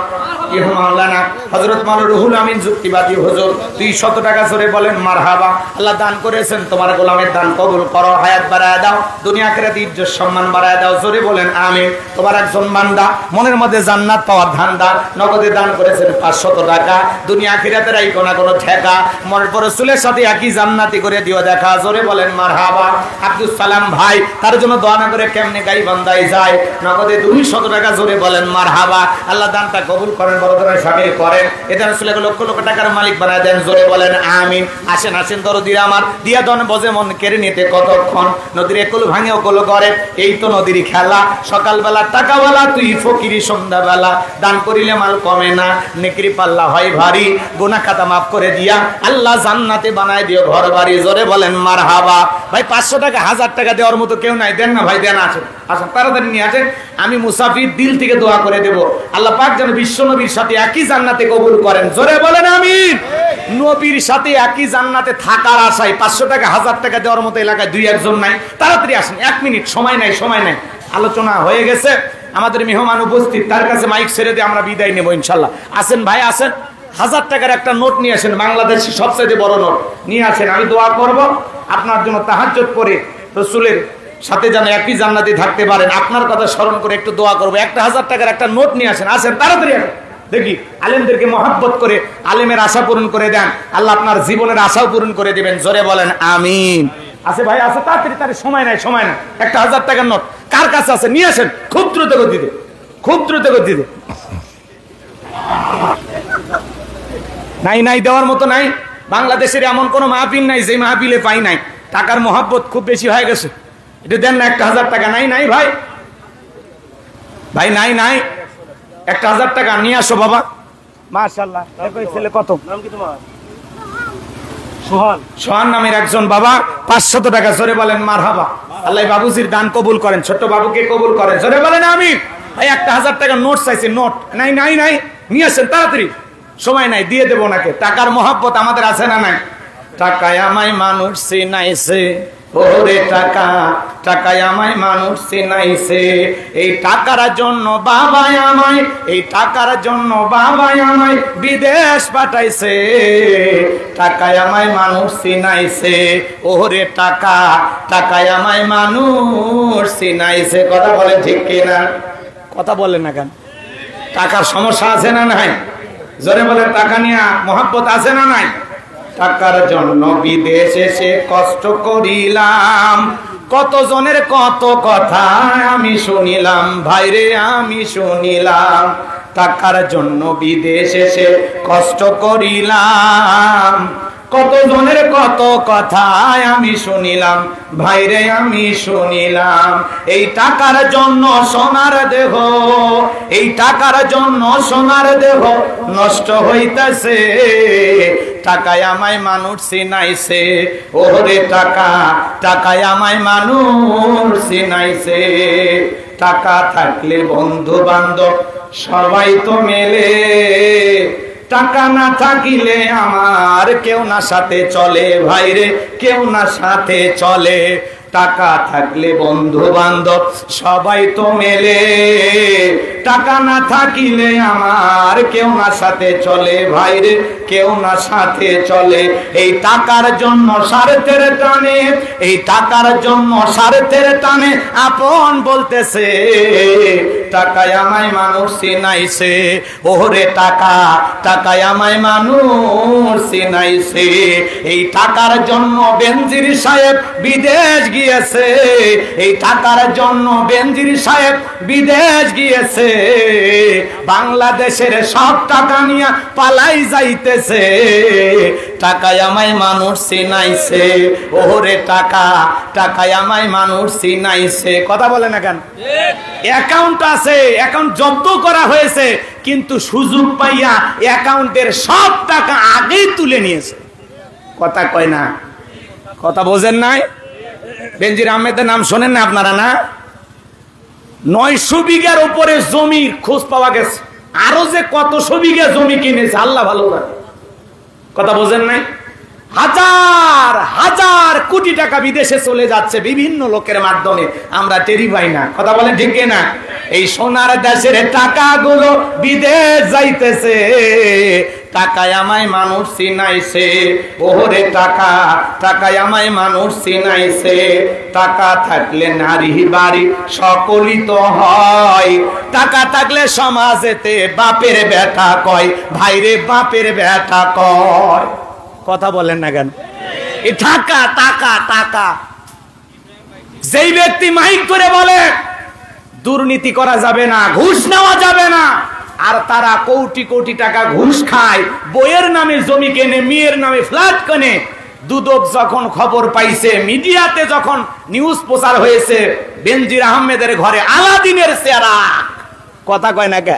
ইহু মাওলানা হযরত মাওলানা রুহুল আমিন যুক্তিবাদী হুজুর 200 টাকা জোরে বলেন মারহাবা। আল্লাহ দান করেছেন, তোমার গোলামের দান কবুল করো, হায়াত বাড়ায় দাও, দুনিয়া আখিরাত ইজ্জত সম্মান বাড়ায় দাও, জোরে বলেন আমিন। তোমার একজন বান্দা মনের মধ্যে জান্নাত পাওয়ার ধান্দা, নগদে দান করেছেন 500 টাকা, দুনিয়া আখিরাতের আইকো না কোনো ঠেকা, মরার পর রাসূলের সাথে একই জান্নাতি করে দিও দেখা, জোরে বলেন মারহাবা। আব্দুল সালাম ভাই, তার জন্য দোয়া না করে কেমনে গাইবান্ধায় যায়, নগদে 200 টাকা, জোরে বলেন মারহাবা। আল্লাহ দানটা কবুল করেন, বড় ধরনের শামিল করেন, এটা রাসূলকে লক্ষ লক্ষ টাকার মালিক বানায় দেন, জোরে বলেন আমিন। আসেন আসেন দরদিরা আমার, দিয়া দন বজে মন কেড়ে নিতে কতক্ষণ, নদীর একুল ভাঙে ওকুল করে, এই তো নদীর খেলা, সকালবেলা টাকাওয়ালা তুই ফকিরি, সন্ধ্যাবেলা দান করিলে মাল কমে না, নেকির পাল্লা হয় ভারী, গুনাহ খাতা মাফ করে দিয়া আল্লাহ জান্নাতে বানায় দিও ঘর বাড়ি, জোরে বলেন মারহাবা। ভাই 500 টাকা 1000 টাকা দেওয়ার মতো কেউ নাই, দেন না ভাই, দেন। আসেন আসেন তাড়াতাড়ি নিয়ে আসেন, আমি মুসাফির দিল থেকে দোয়া করে দেব, আল্লাহ পাক যেন বিশ্ব নবীর সাথে একই জান্নাতে কবুল করেন, জোরে বলেন আমিন। নবীর সাথে একই জান্নাতে থাকার আশায় 500 টাকা 1000 টাকা দেওয়ার মতো এলাকায় 2-1 নাই, তাড়াতাড়ি আসেন, 1 মিনিট সময় নাই, সময় নাই, আলোচনা হয়ে গেছে, আমাদের মেহমান উপস্থিত, তার কাছে মাইক ছেড়ে দিয়ে আমরা বিদায় নেব ইনশাল্লাহ। আসেন ভাই আসেন, 1000 টাকার একটা নোট নিয়ে আসেন, বাংলাদেশের সবচেয়ে বড় নোট নিয়ে আসেন, আমি দোয়া করব আপনার জন্য, তাহাজ্জুদ করে রাসূলের সাথে যেন একই জান্নাতে থাকতে পারেন, আপনার কথা স্মরণ করে একটু দোয়া করবো। 1000 টাকার একটা নোট নিয়ে আসেন, আসেন তাড়াতাড়ি আসেন, দেখি আলেমদেরকে মহব্বত করে আলেমের আশা পূরণ করে দেন, আল্লাহ আপনার জীবনের আশাও পূরণ করে দিবেন, জোরে বলেন আমিন। আছে ভাই আছে, তাড়াতাড়ি তাড়াতাড়ি, সময় নাই সময় নাই, 1000 টাকার নোট কার কাছে আছে নিয়ে আসেন, খুব দ্রুত গতিতে, খুব দ্রুত গতিতে। নাই নাই দেওয়ার মতো নাই, বাংলাদেশের এমন কোন মাহফিল নাই যে মাহফিলে পাই নাই, টাকার মহব্বত খুব বেশি হয়ে গেছে, এটা দেন না 1000 টাকা। নাই নাই ভাই, ভাই নাই নাই, 1000 টাকা নিয়ে আসো বাবা। মাশাআল্লাহ, ছেলে কত নাম কি তোমার? সোহান, সোহান নামের একজন বাবা, 500 টাকা, জোরে বলেন মারহাবা। আল্লাহ বাবুজির দান কবুল করেন, ছোট বাবুকে কবুল করেন, জোরে বলেন আমিন। ভাই 1000 টাকা নোট চাইছে, নোট নাই নাই নাই, নিয়ে আসেন তাড়াতাড়ি, সময় নাই, দিয়ে দেবো নাকি। টাকার মহব্বত আমাদের আছে না নাই? টাকায় আমায় মানুষ চিনাইছে, ওরে টাকা, টাকায় আমায় মানুষ চিনাইছে, এই টাকার জন্য বাবাই আমায়, এই টাকার জন্য বাবাই আমায় বিদেশ পাঠাইছে, টাকায় আমায় মানুষ চিনাইছে, ওরে টাকা, টাকায় আমায় মানুষ চিনাইছে। কথা বলেন ঠিক কিনা? কথা বলেন না কেন? টাকার সমস্যা আছে না নাই? জোরে বলেন, টাকা নিয়ে মহব্বত আছে না নাই? টাকার জন্য বিদেশে সে কষ্ট করিলাম, কত জনের কত কথা আমি শুনিলাম, ভাইরে আমি শুনিলাম, টাকার জন্য বিদেশে সে কষ্ট করিলাম, কত জনের কত কথা আমি শুনিলাম, ভাইরে আমি শুনিলাম, এই টাকার জন্য সোনার দেহ, এই টাকার জন্য সোনার দেহ নষ্ট হইতেছে, টাকায় আমায় মানুষ চিনাইছে, ওরে টাকা, টাকায় আমায় মানুষ চিনাইছে, টাকা থাকলে বন্ধু বান্ধব সবাই তো মেলে, টাকা না থাকিলে আমার কেউ না সাথে চলে, ভাইরে কেউ না সাথে চলে, টাকা থাকলে বন্ধু বান্ধব সবাই তো মেলে, টাকা না থাকিলে আমার কেউ না সাথে চলে, ভাইরে কেউ না সাথে চলে, এই টাকার জন্য স্বার্থের টানে, এই টাকার জন্য স্বার্থের টানে আপন বলতেছে, টাকায় আমায় মানুষ চিনাইছে, ওরে টাকা, টাকায় আমায় মানুষ চিনাইছে, এই টাকার জন্য বেনজির সাহেব বিদেশ গিয়েছে, এই টাকার জন্য বেনজির সাহেব বিদেশ গিয়েছে, বাংলাদেশের সব টাকা নিয়ে পালাই যাইতেছে, টাকায় আমায় মানুষ চিনাইছে, ওরে টাকা, টাকায় আমায় মানুষ চিনাইছে। কথা বলে না কেন? অ্যাকাউন্ট আছে, অ্যাকাউন্ট জব্দ করা হয়েছে, কিন্তু সুযোগ পাইয়া অ্যাকাউন্টের সব টাকা আগেই তুলে নিয়েছে। কথা কয় না? কথা বোঝেন নাই? বেনজির আহমেদের নাম শোনেন না আপনারা? না, 900 বিঘার উপরে জমির খোঁজ পাওয়া গেছে, আরো যে কতশো বিঘা জমি কিনেছে আল্লাহ ভালো জানে। কথা বোঝেন নাই? হাজার হাজার কোটি টাকা বিদেশে চলে যাচ্ছে বিভিন্ন লোকের মাধ্যমে, আমরা টেরি পাই না। কথা বলেন ঠিক না? এই সোনার দেশের টাকাগুলো বিদেশ যাইতেছে, টাকায় আমায় মানুষ চিনাইছে, ওরে টাকা টাকায় আমায় মানুষ চিনাইছে। টাকা থাকলে নারী বাড়ি সকলই তো হয়, টাকা থাকলে সমাজেতে বাপের বেটা কয়, ভাইরে বাপের বেটা কয়। কথা বলেন না কেন? এই টাকা টাকা টাকা, যেই ব্যক্তি মাইক করে বলে দুর্নীতি করা যাবে না, ঘুষ নেওয়া যাবে না, আর তারা কোটি কোটি টাকা ঘুষ খায়, বইয়ের নামে জমি কেনে, মেয়ের নামে ফ্ল্যাট কেনে। দুদক যখন খবর পাইছে, মিডিয়াতে যখন নিউজ প্রচার হয়েছে, বেনজির আহমেদের ঘরে আলাদিনের চেহারা, কথা কয় না কে?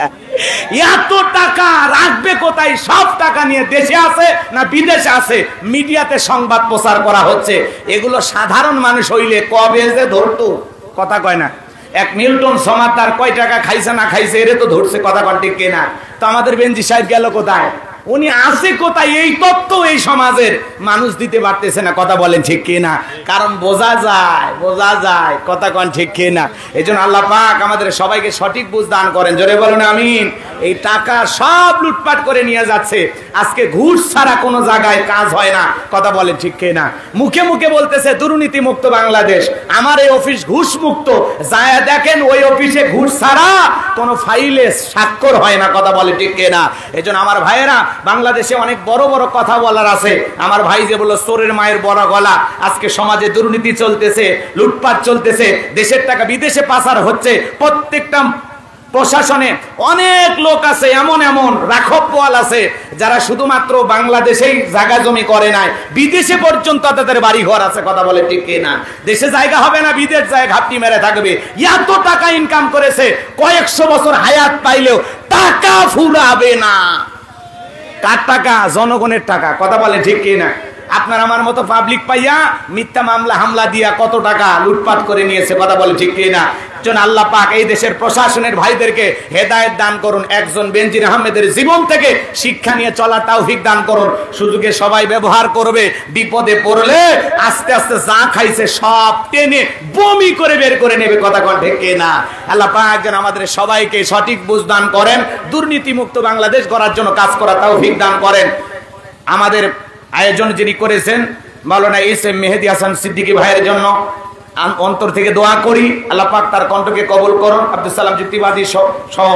এত টাকা রাখবে কোথায়? সব টাকা নিয়ে দেশে আছে না বিদেশে আছে, মিডিয়াতে সংবাদ প্রচার করা হচ্ছে। এগুলো সাধারণ মানুষ হইলে কবে যে ধরতো? কথা কয় না? এক মিল্টন সমাদার কয় টাকা খাইছে না খাইছে এরে তো ধরছে। কথা কন ঠিক কিনা? তো আমাদের বেনজি সাহেব গেল কোথায়? উনি আছে কোথায়? এই তথ্য এই সমাজের মানুষ দিতে পারতেছে না। কথা বলেন ঠিক কিনা? কারণ বোঝা যায়, বোঝা যায়। কথা কন ঠিক কিনা? এই জন্য আল্লাহ পাক আমাদের সবাইকে সঠিক বুঝ দান করেন। জোরে বলুন আমিন। এই টাকা সব লুটপাট করে নিয়ে যাচ্ছে। আজকে ঘুষ ছাড়া কোনো জায়গায় কাজ হয় না। কথা বলেন ঠিক কিনা? মুখে মুখে বলতেছে দুর্নীতি মুক্ত বাংলাদেশ, আমার এই অফিস ঘুষ মুক্ত। যায় দেখেন ওই অফিসে ঘুষ ছাড়া কোনো ফাইলে স্বাক্ষর হয় না। কথা বলে ঠিক কিনা? এই জন্য আমার ভাইয়েরা, বাংলাদেশে অনেক বড় বড় কথা বলার আছে। আমার ভাই যে বলল চোরের মায়ের বড় গলা, আজকে সমাজে দুর্নীতি চলতেছে, লুটপাট চলতেছে, দেশের টাকা বিদেশে পাচার হচ্ছে। প্রত্যেকটা প্রশাসনে অনেক লোক আছে, এমন এমন রাখবওয়াল আছে যারা শুধুমাত্র বাংলাদেশেই জায়গা জমি করে নাই, বিদেশে পর্যন্ত তাদের বাড়ি ঘর আছে। কথা বলে ঠিক কিনা? দেশে জায়গা হবে না, বিদেশ যায় ঘাপটি মেরে থাকবে। এত টাকা ইনকাম করেছে, কয়েকশো বছর হায়াত পাইলেও টাকা ফুরাবে না। কার টাকা? জনগণের টাকা। কথা বলে ঠিক কিনা? আপনার আমার মতো পাবলিক পাইয়া মিথ্যা মামলা হামলা দিয়া কত টাকা লুটপাট করে নিয়েছে। কথা বলে ঠিক কিনা? আল্লাহ পাক এই দেশের প্রশাসনের ভাইদেরকে হেদায়েত দান করুন। একজন বেনজির আহমেদের জীবন থেকে শিক্ষা নিয়ে চলার তৌফিক দান করুন। সুযোগে সবাই ব্যবহার করবে, বিপদে পড়লে আস্তে আস্তে যা খাইছে সব টেনে বমি করে বের করে নেবে। কথা কন ঠিক কিনা? আল্লাহ পাক যেন আমাদের সবাইকে সঠিক বুঝ দান করেন, দুর্নীতি মুক্ত বাংলাদেশ গড়ার জন্য কাজ করার তৌফিক দান করেন। আমাদের আয়োজন যিনি করেছেন মাওলানা এস.এম. মেহেদী হাসান সিদ্দিকী ভাইয়ের জন্য অন্তর থেকে দোয়া করি, আল্লাহ পাক তার কণ্ঠকে কবুল করুন। আব্দুল সালাম যুক্তিবাদী সহ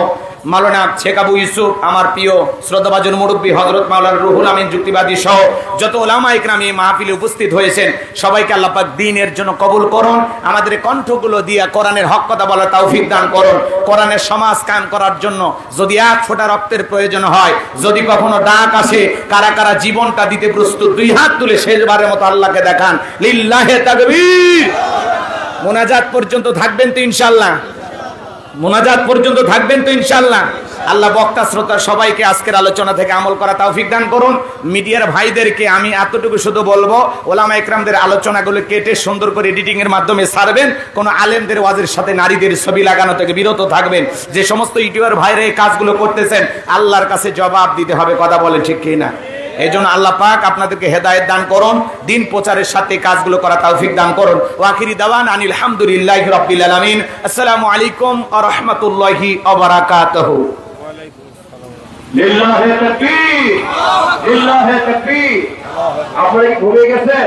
মাওলানা শেখ আবু ইউসুফ, আমার প্রিয় শ্রদ্ধাভাজন মুরব্বী হযরত মাওলানা রুহুল আমিন যুক্তিবাদী সহ যত উলামা ইকরাম এই মাহফিলে উপস্থিত হয়েছেন, সবাইকে আল্লাহ পাক দ্বীনের জন্য কবুল করুন। আমাদের কণ্ঠগুলো দিয়ে কোরআনের হক কথা বলার তৌফিক দান করুন। কোরআনের সমাজ কায়েম করার জন্য যদি এক ফোঁটা রক্তের প্রয়োজন হয়, যদি কখনো ডাক আসে, কারা কারা জীবনটা দিতে প্রস্তুত, দুই হাত তুলে শেষবারের মতো আল্লাহকে দেখান। লিল্লাহি তাকবীর। মোনাজাত পর্যন্ত থাকবেন তো ইনশাআল্লাহ? মোনাজাত পর্যন্ত থাকবেন তো ইনশাআল্লাহ? আল্লাহ বক্তা শ্রোতা সবাইকে আজকের আলোচনা থেকে আমল করা তৌফিক দান করুন। মিডিয়ার ভাইদেরকে আমি এতটুকু শুধু বলবো, ওলামা ইকরামদের আলোচনাগুলো কেটে সুন্দর করে এডিটিং এর মাধ্যমে ছাড়বেন। কোন আলেমদের ওয়াজের সাথে নারীদের ছবি লাগানো থেকে বিরত থাকবেন। যে সমস্ত ইউটিউবার ভাইরা এই কাজগুলো করতেছেন, আল্লাহর কাছে জবাব দিতে হবে। কথা বলেন ঠিক কিনা? এই জন্য আল্লাহ পাক আপনাদেরকে হেদায়েত দান করুন, দিন প্রচারের সাথে কাজগুলো করা তৌফিক দান করুন। ওয়া আখিরি দাওয়ানা আনিল হামদুলিল্লাহি রাব্বিল আলামিন। আসসালামু আলাইকুম ওয়া রাহমাতুল্লাহি ওয়া বারাকাতুহু। লিল্লাহি তাকবীর, লিল্লাহি তাকবীর। আপনারা কি ভুলে গেছেন?